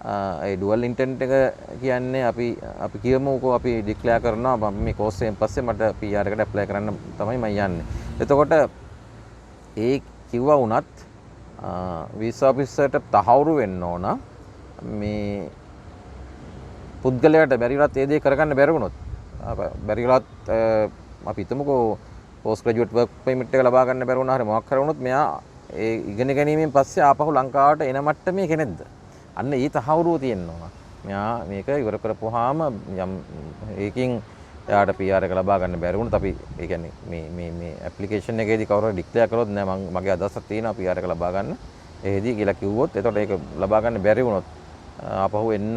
Speaker 1: ඒ ඩුවල් ඉන්ටෙන්ට් එක කියන්නේ අපි කියමුකෝ අපි ඩික්ලෙයාර් කරනවා මම මේ කෝස් එකෙන් පස්සේ මට PR එකට ඇප්ලයි කරන්න තමයි මම යන්නේ. එතකොට ඒ කිව්වා වුණත් වීසා ඔෆිසර්ට තහවුරු වෙන්න ඕන මේ පුද්ගලයාට බැරිලත් ඒ දේ කරගන්න බැරි වුණොත්, බැරිලත් අපි හිතමුකෝ පෝස්ට් ග්‍රැජුවේට් වර්ක් පර්මිට් එක ලබා ගන්න බැරි වුණා හරි මොකක් හරි වුණොත් මෙයා ඒ ඉගෙන ගැනීමෙන් පස්සේ ආපහු ලංකාවට එන මට්ටමේ කෙනෙක්ද? අන්න ඒ තහවුරුව තියෙන්න ඕන. මෙයා මේක ඉවර කරපුවාම යම් ඒකින් එයාට PR එක ලබා ගන්න බැරි වුණොත් අපි ඒ කියන්නේ මේ ඇප්ලිකේෂන් එකේදී කවුරු හරි ඩික්ලෙයාර් කරොත් නෑ මගේ අදහසක් තියෙනවා PR එක ලබා ගන්න. එහෙදී කියලා කිව්වොත් එතකොට ඒක ලබා ගන්න බැරි වුණොත් ආපහු එන්න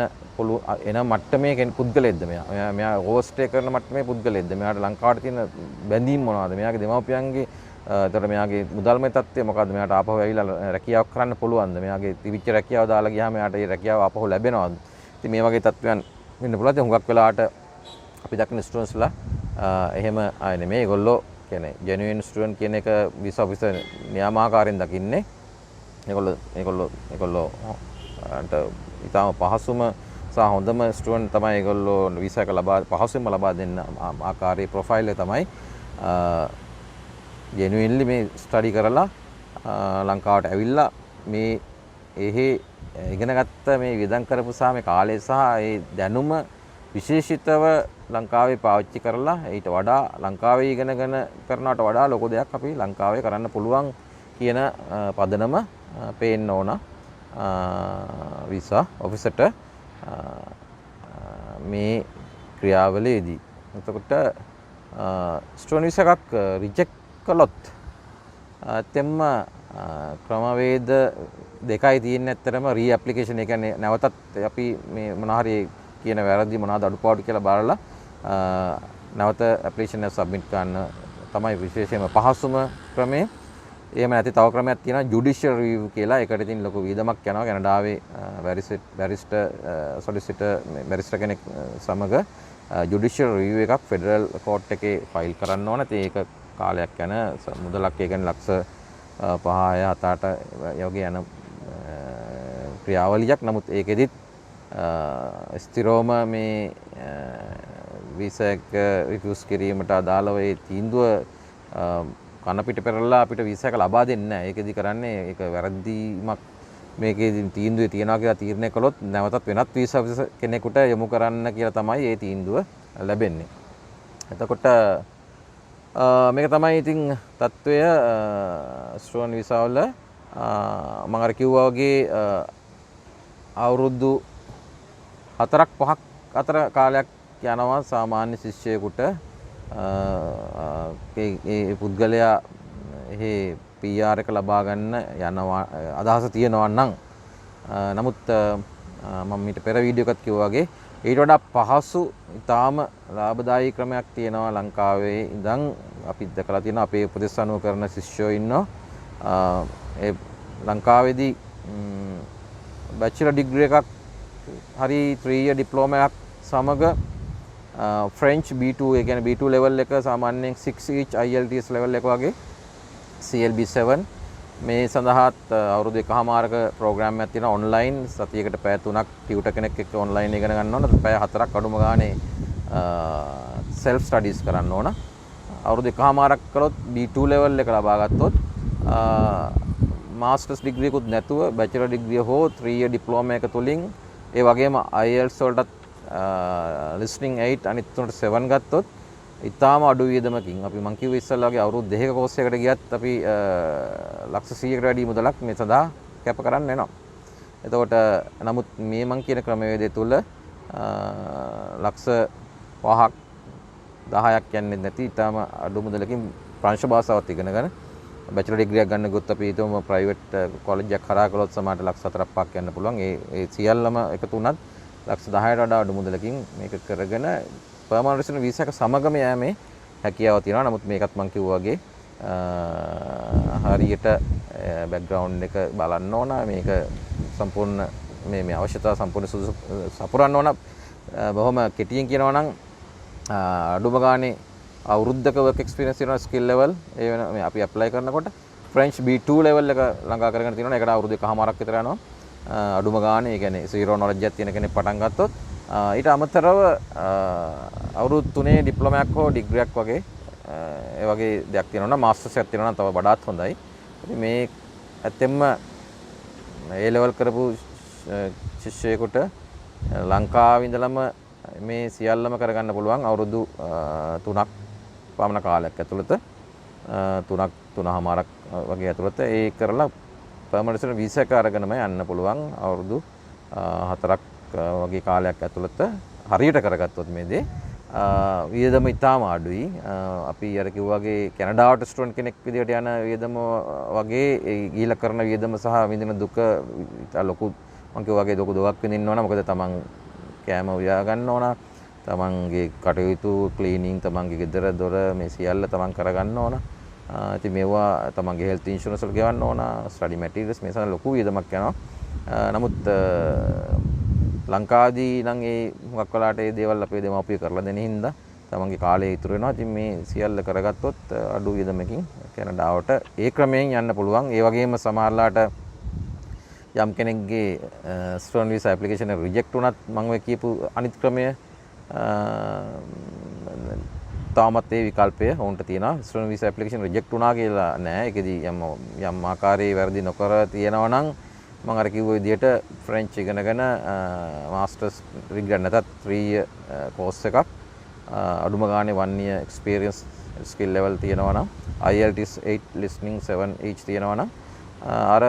Speaker 1: එන මට්ටමේ කෙනෙක් පුද්ගලෙක්ද මෙයා? මෙයා ඕවර්ස්ටේ කරන මට්ටමේ පුද්ගලෙක්ද? මෙයාට ලංකාවට තියෙන බැඳීම් මොනවද? මෙයාගේ දෙමාපියන්ගේ එතකොට මෙයාගේ මුදල්මය තත්ත්වය මොකද්ද? මෙයාට ආපහු ඇවිල්ලා රැකියාවක් කරන්න පුළුවන්ද? මෙයාගේ තිබිච්ච රැකියාව දාලා ගියාම මෙයාට ඒ රැකියාව ආපහු ලැබෙනවද? ඉතින් මේ වගේ තත්ත්වයන් වෙන්න පුළුවන්. ඉතින් හුඟක් වෙලාවට අපි දකින ස්ටුඩන්ට්ස්ලා එහෙම ආයේ නෙමෙයි. ඒගොල්ලෝ කියන්නේ ජෙනුයින් ස්ටුඩන්ට් කියන එක වීසා ඔෆිසර් නියමාකාරයෙන් දකින්නේ. ඒගොල්ලෝ ඉතාම පහසුම සහ හොඳම ස්ටුඩන්ට් තමයි ඒගොල්ලෝ වීසා එක පහසුවෙන්ම ලබා දෙන්න ආකාරයේ ප්‍රොෆයිල් එක තමයි ජෙනුයින්ලි මේ ස්ටඩි කරලා ලංකාවට ඇවිල්ලා මේ ඉගෙනගත්ත මේ වියදම් කරපු සහ මේ කාලය සහ ඒ දැනුම විශේෂිතව ලංකාවේ පාවිච්චි කරලා ඊට වඩා ලංකාවේ ඉගෙනගෙන කරනවට වඩා ලොකු දෙයක් අපි ලංකාවේ කරන්න පුළුවන් කියන පදනම පේන්න ඕන වීසා ඔෆිසර්ට මේ ක්‍රියාවලියේදී. එතකොට ස්ටුඩන්ට් වීසා එකක් රිජෙක්ට් කළොත් ඇත්තෙන්ම ක්‍රමවේද දෙකයි තියෙන්නේ. ඇත්තටම రీ ඇප්ලිකේෂන්, ඒ කියන්නේ නැවතත් අපි මේ මොනවා හරි කියන වැරදි මොනවාද අඩුපාඩු කියලා බලලා නැවත ඇප්ලිකේෂන් එක සබ්මිට් කරන්න තමයි විශේෂයෙන්ම පහසුම ක්‍රමය. එහෙම නැති තව ක්‍රමයක් තියෙනවා ජුඩිෂියල් රිවිව් කියලා. ඒකට ඉතින් ලොකු වියදමක් යනවා. කැනඩාවේ බැරිස්ටර් කෙනෙක් සමග ජුඩිෂියල් රිවිව් එකක් ෆෙඩරල් කෝට් එකේ ෆයිල් කරන්න ඕන. ඉතින් ඒක කාලයක් යන මුදලක්, ඒ කියන්නේ ලක්ෂ 5 6 7 8 වගේ යන ක්‍රියාවලියක්. නමුත් ඒකෙදිත් ස්ථිරවම මේ වීසා එක රිෆියුස් කිරීමට අදාළව ඒ තීන්දුව කන පිට පෙරලා අපිට වීසා එක ලබා දෙන්නේ නැහැ. ඒකෙදි කරන්නේ ඒක වැරදීමක් මේකේ තීන්දුවේ තියනවා කියලා තීරණය කළොත් නැවතත් වෙනත් වීසා ඔෆිසර් කෙනෙකුට යොමු කරන්න කියලා තමයි ඒ තීන්දුව ලැබෙන්නේ. එතකොට මේක තමයි ඉතින් තත්ත්වය ස්ටුඩන්ට් වීසා වල. මම අර කිව්වා වගේ අවුරුදු 4ක් 5ක් අතර කාලයක් යනවා සාමාන්‍ය ශිෂ්‍යයෙකුට ඒ පුද්ගලයා එහි PR එක ලබා ගන්න යනවා අදහස තියෙනවා නම්. නමුත් මම මීට පෙර වීඩියෝ එකත් කිව්වා වගේ ඊට වඩා පහසු ඉතාම ලාභදායී ක්‍රමයක් තියෙනවා ලංකාවේ ඉඳන්. අපි දැකලා තියෙනවා අපේ උපදෙස් අනුව කරන ශිෂ්‍යයෝ ඉන්නවා. ඒ ලංකාවේදී බැචලර් ඩිග්‍රී එකක් හරි 3 year ඩිප්ලෝමා එකක් සමග ෆ්‍රෙන්ච් B2, ඒ කියන්නේ B2 level එක සාමාන්‍යයෙන් 6 each IELTS level එක වගේ CLB7 මේ සඳහාත් අවුරුදු 1.5ක ප්‍රෝග්‍රෑම් එකක් තියෙනවා ඔන්ලයින්. සතියකට පැය 3ක් ටියුටර් කෙනෙක් එක්ක ඔන්ලයින් ඉගෙන ගන්න ඕන. පැය 4ක් අඩුම ගානේ self studies කරන්න ඕන. අවුරුදු 1.5ක් කළොත් B2 level එක ලබා ගත්තොත් මාස්ටර්ස් ඩිග්‍රී එකකුත් නැතුව බැචලර් ඩිග්‍රිය හෝ 3 year ඩිප්ලෝමා එක තුලින් ඒ වගේම IELTS වලටත් listening 8 අනිත් තුනට 7 ගත්තොත් ඉතාම අඩු වියදමකින් අපි මං කිව්ව ඉස්සෙල්ලා වගේ අවුරුදු 2ක කෝස් එකකට ගියත් අපි ලක්ෂ 100කට වැඩි මුදලක් මේ සඳහා කැප කරන්න වෙනවා. එතකොට නමුත් මේ මං කියන ක්‍රමවේදය තුල ලක්ෂ 5ක් 10ක් යන්නේ නැති ඉතාම අඩු මුදලකින් ප්‍රංශ භාෂාවත් ඉගෙනගෙන බැචලර් ඩිග්‍රී එකක් ගන්න ගොත් අපි හිතමු ප්‍රයිවට් කොලෙජ් එකක් කරා කළොත් සමහරට ලක්ෂ 4ක් 5ක් යන්න පුළුවන්. ඒ සියල්ලම එකතු වුණත් ලක්ෂ 10ට වඩා අඩු මුදලකින් මේක කරගෙන පර්මනන්ට් රෙසිඩන්ට් වීසා එක සමගම යෑමේ හැකියාව තියෙනවා. නමුත් මේකත් මම කිව්වා වගේ හරියට බෑග්ග්‍රවුන්ඩ් එක බලන්න ඕන. මේක සම්පූර්ණ මේ අවශ්‍යතාව සම්පූර්ණ සපුරන්න ඕන. බොහොම කෙටියෙන් කියනවා නම් අඩුම ගානේ අවුරුද්දක work experience තියෙනවා skill level. ඒ වෙන මේ අපි apply කරනකොට French B2 level එක ළඟා කරගෙන තියෙනවා. ඒකට අවුරුදු 1.5ක් විතර යනවා. අඩුම ගානේ ඒ කියන්නේ zero knowledge එකක් තියෙන කෙනෙක් පටන් ගත්තොත් ඊට අමතරව අවුරුදු 3 ඩිප්ලෝමා එකක් හෝ ඩිග්‍රී එකක් වගේ ඒ වගේ දෙයක් තියෙනවා නම් මාස්ටර්ස් එකක් තියෙනවා නම් තව වඩාත් හොඳයි. ඉතින් මේ ඇත්තෙන්ම A level කරපු ශිෂ්‍යයෙකුට ලංකාවේ ඉඳලම මේ සියල්ලම කරගන්න පුළුවන් අවුරුදු 3ක් පමණ කාලයක් ඇතුළත 3.5ක් වගේ ඇතුළත ඒ කරලා පර්මනන්ට් රෙසිඩන්ට් වීසා එක අරගෙනම යන්න පුළුවන් අවුරුදු 4ක් වගේ කාලයක් ඇතුළත හරියට කරගත්තොත් මේ දේ වියදම ඉතාම අඩුයි. අපි අර කිව්වාගේ කැනඩාවට ස්ටුඩන්ට් කෙනෙක් විදිහට යන වියදම වගේ ගිහිලා කරන වියදම සහ විඳින දුක ලොකු මම කිව්වා වගේ දුක විඳින්න ඕන. මොකද තමන් කෑම උයා ගන්න ඕන, තමන්ගේ කටයුතු ක්ලීනින්, තමන්ගේ ගෙදර දොර මේ සියල්ල තමන් කරගන්න ඕන. ඉතින් මේවා තමන්ගේ හෙල්ත් ඉන්ෂුරන්ස් වල ගෙවන්න ඕන, ස්ටඩි මැටීරියල්ස් මේ සඳහා ලොකු වියදමක් යනවා. නමුත් ලංකාවේදී නම් ඒ හුඟක් වෙලාට ඒ දේවල් අපේ දෙමාපියෝ කරලා දෙන හින්දා තමන්ගේ කාලය ඉතුරු වෙනවා. ඉතින් මේ සියල්ල කරගත්තොත් අඩු වියදමකින් කැනඩාවට ඒ ක්‍රමයෙන් යන්න පුළුවන්. ඒ වගේම සමහරලාට යම් කෙනෙක්ගේ ස්ටුඩන්ට් වීසා ඇප්ලිකේෂන් එක රිජෙක්ට් වුණත් මම ඔය කියපු අනිත් ක්‍රමය තාමත් ඒ විකල්පය ඔවුන්ට තියෙනවා. ස්ටුඩන්ට් වීසා ඇප්ලිකේෂන් රිජෙක්ට් වුණා කියලා නෑ. ඒකෙදී යම් ආකාරයේ වැරදි නොකර තියෙනවා නම් මම අර කිව්ව විදිහට ෆ්‍රෙන්ච් ඉගෙනගෙන මාස්ටර්ස් ඩිග්‍රී නැතත් 3 year කෝස් එකක් අඩුම ගානේ 1 year experience skill level තියෙනවා නම් IELTS 8 listening 7 each තියෙනවා නම් අර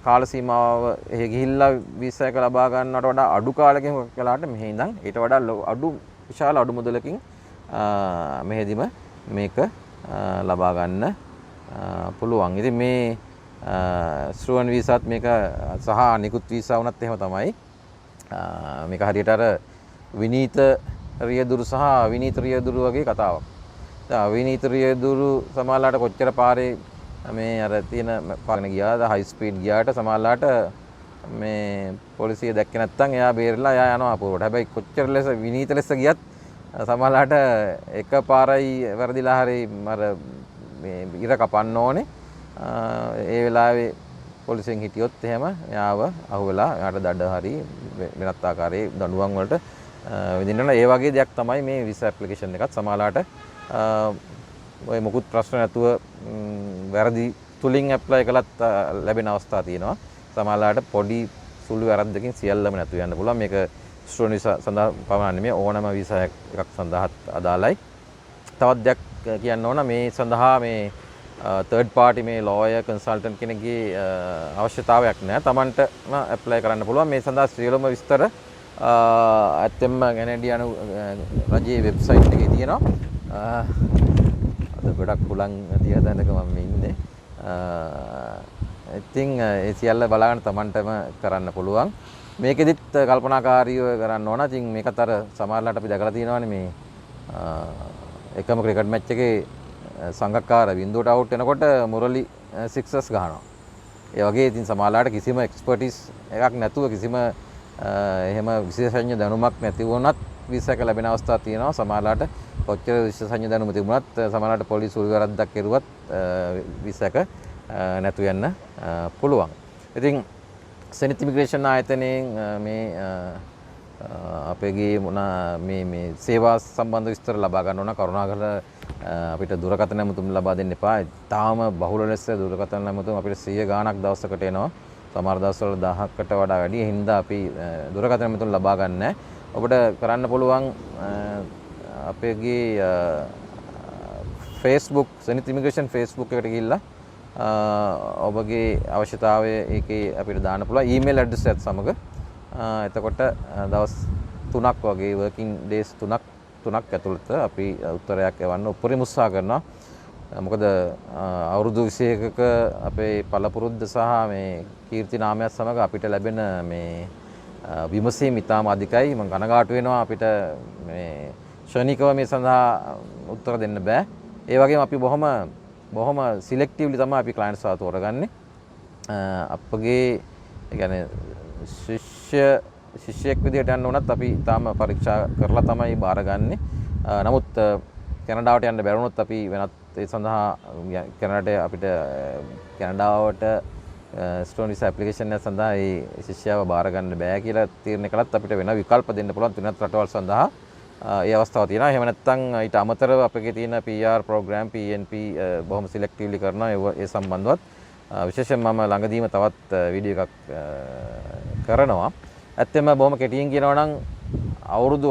Speaker 1: කාල සීමාව එහෙ ගිහිල්ලා වීසා එක ලබා ගන්නවට වඩා අඩු කාලෙකින් කළාට මෙහි ඉඳන් ඊට වඩා විශාල අඩු මුදලකින් මෙහෙදිම මේක ලබා ගන්න පුළුවන්. ඉතින් මේ ස්ටුඩන්ට් වීසාත් මේක සහ නිකුත් වීසා වුණත් එහෙම තමයි. මේක හරියට අර විනීත රියදුරු සහ අවිනීත රියදුරු වගේ කතාවක්. දැන් අවිනීත රියදුරු සමහරලාට කොච්චර පාරේ මේ අර තියෙන පාරගෙන ගියාද හයි ස්පීඩ් ගියාට සමහරලාට මේ පොලිසිය දැක්කේ නැත්නම් එයා බේරලා එයා යනවා අපුවට. හැබැයි කොච්චර ලෙස විනීත ලෙස ගියත් සමහරලාට එක පාරයි වැරදිලා හරි අර මේ ඉර කපන්න ඕනේ. ඒ වෙලාවේ පොලිසියෙන් හිටියොත් එහෙම එයාව අහුවෙලා එයාට දඩ හරි වෙනත් ආකාරයේ දඬුවම් වලට විඳින්න ඒ වගේ දෙයක් තමයි මේ විසා ඇප්ලිකේෂන් එකත් සමහරලාට ඔය මොකුත් ප්‍රශ්න නැතුව වැරදි තුලින් ඇප්ලයි කළත් ලැබෙන අවස්ථා තියෙනවා. සමහරලාට පොඩි සුළු වැරද්දකින් සියල්ලම නැතු වෙන්න පුළුවන්. මේක ස්ටුඩන්ට් වීසා සඳහා පමණක් නෙමෙයි ඕනම වීසා එකක් සඳහාත් අදාළයි. තවත් දෙයක් කියන්න ඕන මේ සඳහා මේ third party මේ lawyer consultant කෙනෙක්ගේ අවශ්‍යතාවයක් නැහැ. Tamanටම apply කරන්න පුළුවන්. මේ සඳහා සියලුම විස්තර ඇත්තෙන්ම ගැනඩියානු රජයේ වෙබ්සයිට් එකේ තියෙනවා. අද ගොඩක් පුලන් තිය දැනක මම ඉන්නේ. ඉතින් ඒ සියල්ල බලන්න Tamanටම කරන්න පුළුවන්. මේකෙදිත් කල්පනාකාරීව කරන්න ඕන. ඉතින් මේකත් අර සමහරලාට අපි දැකලා තියෙනවානේ මේ එකම ක්‍රිකට් මැච් එකේ සංගක්කාර බින්දුවට අවුට් වෙනකොට මුරලි සික්සර්ස් ගහනවා. ඒ වගේ ඉතින් සමහරලාට කිසිම එක්ස්පර්ටිස් එකක් නැතුව කිසිම එහෙම විශේෂඥ දැනුමක් නැති වුණත් වීසා එක ලැබෙන අවස්ථා තියෙනවා. සමහරලාට කොච්චර විශේෂඥ දැනුම තිබුණත් සමහරලාට පොලිස් උළු වැරද්දක් කෙරුවත් වීසා එක නැතු වෙන්න පුළුවන්. ඉතින් සෙනෙත් ඉමිග්‍රේෂන් ආයතනයෙන් මේ අපේගේ මේ සේවා සම්බන්ධ විස්තර ලබා ගන්න ඕන. කරුණාකරලා අපිට දුරකථන ඇමතුම් ලබා දෙන්න එපා. තාම බහුල ලෙස දුරකථන ඇමතුම් අපිට 100 ගාණක් දවසකට එනවා. සමහර දවස්වල 1000කට වඩා වැඩි. ඒ හින්දා අපි දුරකථන ඇමතුම් ලබා ගන්න නැහැ. ඔබට කරන්න පුළුවන් අපේගේ Facebook සෙනෙත් ඉමිග්‍රේෂන් Facebook එකට ගිහිල්ලා ඔබගේ අවශ්‍යතාවය ඒකේ අපිට දාන්න පුළුවන්. ඊමේල් ඇඩ්‍රස් එකත් සමග. එතකොට දවස් 3ක් වගේ working days 3ක් ඇතුළත අපි උත්තරයක් එවන්න උපරිම උත්සාහ කරනවා. මොකද අවුරුදු 21ක අපේ පළපුරුද්ද සහ මේ කීර්ති නාමයත් සමග අපිට ලැබෙන මේ විමසීම් ඉතාම අධිකයි. මම කනගාටු වෙනවා අපිට මේ ශනිකව මේ සඳහා උත්තර දෙන්න බෑ. ඒ වගේම අපි බොහොම සිලෙක්ටිව්ලි තමයි අපි ක්ලයන්ට්ස් ආ තෝරගන්නේ. අපගේ ඒ කියන්නේ ශිෂ්‍යයෙක් විදිහට යන්න උනත් අපි තාම පරීක්ෂා කරලා තමයි බාරගන්නේ. නමුත් කැනඩාවට යන්න බැරුණොත් අපි වෙනත් ඒ සඳහා කැනඩාවට අපිට කැනඩාවට ස්ටුඩන්ට් වීසා ඇප්ලිකේෂන් එක සඳහා ඒ ශිෂ්‍යව බාර ගන්න බෑ කියලා තීරණය කළත් අපිට වෙන විකල්ප දෙන්න පුළුවන් වෙනත් රටවල් සඳහා ඒ අවස්ථාව තියෙනවා. එහෙම නැත්නම් ඊට අමතරව අපගේ තියෙන PR ප්‍රෝග්‍රෑම් PNP බොහොම සිලෙක්ටිව්ලි කරනවා. ඒ සම්බන්ධවත් විශේෂයෙන් මම ළඟදීම තවත් වීඩියෝ එකක් කරනවා. ඇත්තෙම බොහොම කෙටියෙන් කියනවා නම් අවුරුදු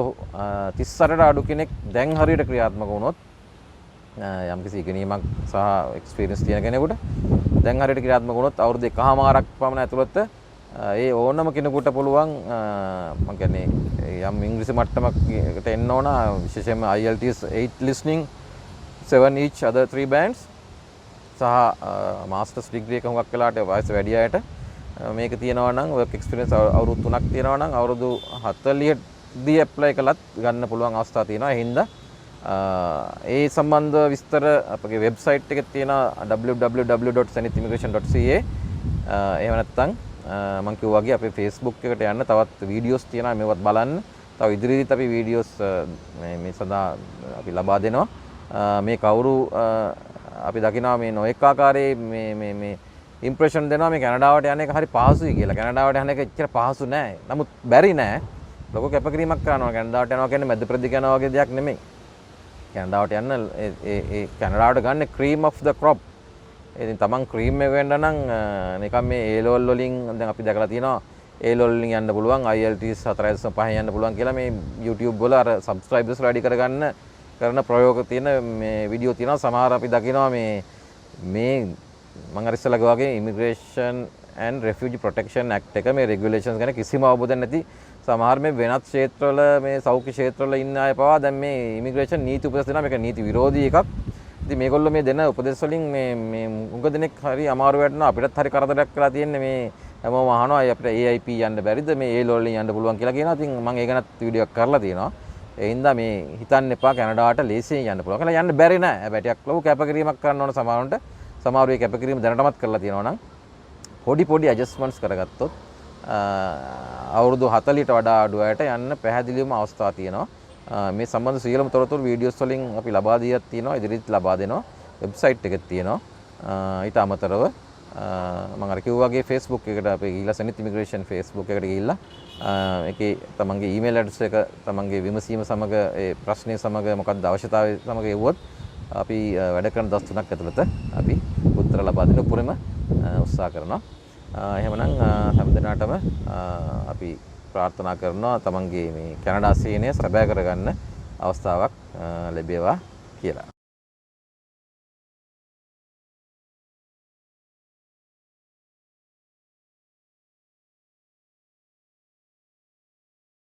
Speaker 1: 38ට අඩු කෙනෙක් දැන් හරියට ක්‍රියාත්මක වුණොත් යම්කිසි ඉගෙනීමක් සහ එක්ස්පීරියන්ස් තියෙන කෙනෙකුට දැන් හරියට ක්‍රියාත්මක වුණොත් අවුරුදු 1කමාරක් පමණ ඇතුළත ඒ ඕනම කෙනෙකුට පුළුවන් මම කියන්නේ යම් ඉංග්‍රීසි මට්ටමකට එන්න ඕන. විශේෂයෙන්ම IELTS 8 listening 7 each other 3 bands සහ මාස්ටර්ස් ඩිග්‍රී එක හුඟක් වෙලාට වයස වැඩි අයට මේක තියෙනවා නම් work experience අවුරුදු 3ක් තියෙනවා නම් අවුරුදු 40 දී apply කළත් ගන්න පුළුවන් අවස්ථා තියෙනවා. ඒ හින්දා ඒ සම්බන්ධ විස්තර අපගේ වෙබ්සයිට් එකේ තියෙනවා www.senithimmigration.ca. එහෙම නැත්නම් මම කිව්වා වගේ අපේ Facebook එකට යන්න තවත් වීඩියෝස් තියෙනවා මේවත් බලන්න. තව ඉදිරියේදීත් අපි වීඩියෝස් මේ සඳහා අපි ලබා දෙනවා. මේ කවුරු අපි දකිනවා මේ නොඑක ආකාරයේ මේ ඉම්ප්‍රෙෂන් දෙනවා මේ කැනඩාවට යන එක හරි පහසුයි කියලා. කැනඩාවට යන එක එච්චර පහසු නෑ. නමුත් බැරි නෑ. ලොකු කැපකිරීමක් කරනවා. කැනඩාවට යනවා කියන්නේ මැද ප්‍රතික යනවා වගේ දෙයක් නෙමෙයි. කැනඩාවට යන්න ඒ කැනඩාවට ගන්න cream of the crop. ඉතින් තමන් ක්‍රීම් එක වෙන්න නම් නිකන් මේ A level වලින් දැන් අපි දැකලා තියෙනවා A level වලින් යන්න පුළුවන් IELTS 4.5 යන්න පුළුවන් කියලා මේ YouTube වල අර subscribers වැඩි කරගන්න කරන ප්‍රයෝග තියෙන මේ වීඩියෝ තියෙනවා. සමහර අපි දකිනවා මේ මම අර ඉස්සෙල්ලා වගේ immigration and Refugee Protection Act එක මේ regulations ගැන කිසිම අවබෝධයක් නැති සමහර මේ වෙනත් ක්ෂේත්‍රවල මේ සෞඛ්‍ය ක්ෂේත්‍රවල ඉන්න අය පවා දැන් මේ ඉමිග්‍රේෂන් නීති උපදෙස් දෙනවා මේක නීති විරෝධී එකක්. ඉතින් මේගොල්ලෝ මේ දෙන උපදෙස් වලින් මේ උඟ දෙනෙක් හරි අමාරු වැටෙනවා අපිටත් හරි කරදරයක් වෙලා තියෙන්නේ මේ හැමෝම අහනවා අපිට AIP යන්න බැරිද මේ A level වලින් යන්න පුළුවන් කියලා කියනවා. ඉතින් මම ඒ ගැනත් වීඩියෝ එකක් කරලා තියෙනවා. ඒ හින්දා මේ හිතන්න එපා කැනඩාවට ලේසියෙන් යන්න පුළුවන් කියලා. යන්න බැරි නෑ. හැබැයි ටිකක් ලොකු කැපකිරීමක් කරන්න ඕන සමහරවිට. සමහර වෙයි කැපකිරීම දැනටමත් කරලා තියෙනවා නම් පොඩි ඇඩ්ජස්ට්මන්ට්ස් කරගත්තොත් අවුරුදු 40ට වඩා අඩු අයට යන්න පැහැදිලිවම අවස්ථා තියෙනවා. මේ සම්බන්ධ සියලුම තොරතුරු වීඩියෝස් වලින් අපි ලබා දීලා තියෙනවා. ඉදිරියට ලබා දෙනවා. වෙබ්සයිට් එකෙත් තියෙනවා. ඊට අමතරව මම අර කිව්වා වගේ Facebook එකට අපි ගිහිල්ලා සනිත් ඉමිග්‍රේෂන් Facebook එකට ගිහිල්ලා ඒකේ තමන්ගේ ඊමේල් ඇඩ්‍රස් එක තමන්ගේ විමසීම සමග ඒ ප්‍රශ්නය සමග මොකක්ද අවශ්‍යතාවය සමග එවුවොත් අපි වැඩ කරන දවස් 3ක් ඇතුළත අපි උත්තර ලබා දෙන්න උපරිම උත්සාහ කරනවා. එහෙමනම් හැමදෙනාටම අපි ප්‍රාර්ථනා කරනවා තමන්ගේ මේ කැනඩා සීනය සැබෑ කරගන්න අවස්ථාවක් ලැබේවා කියලා.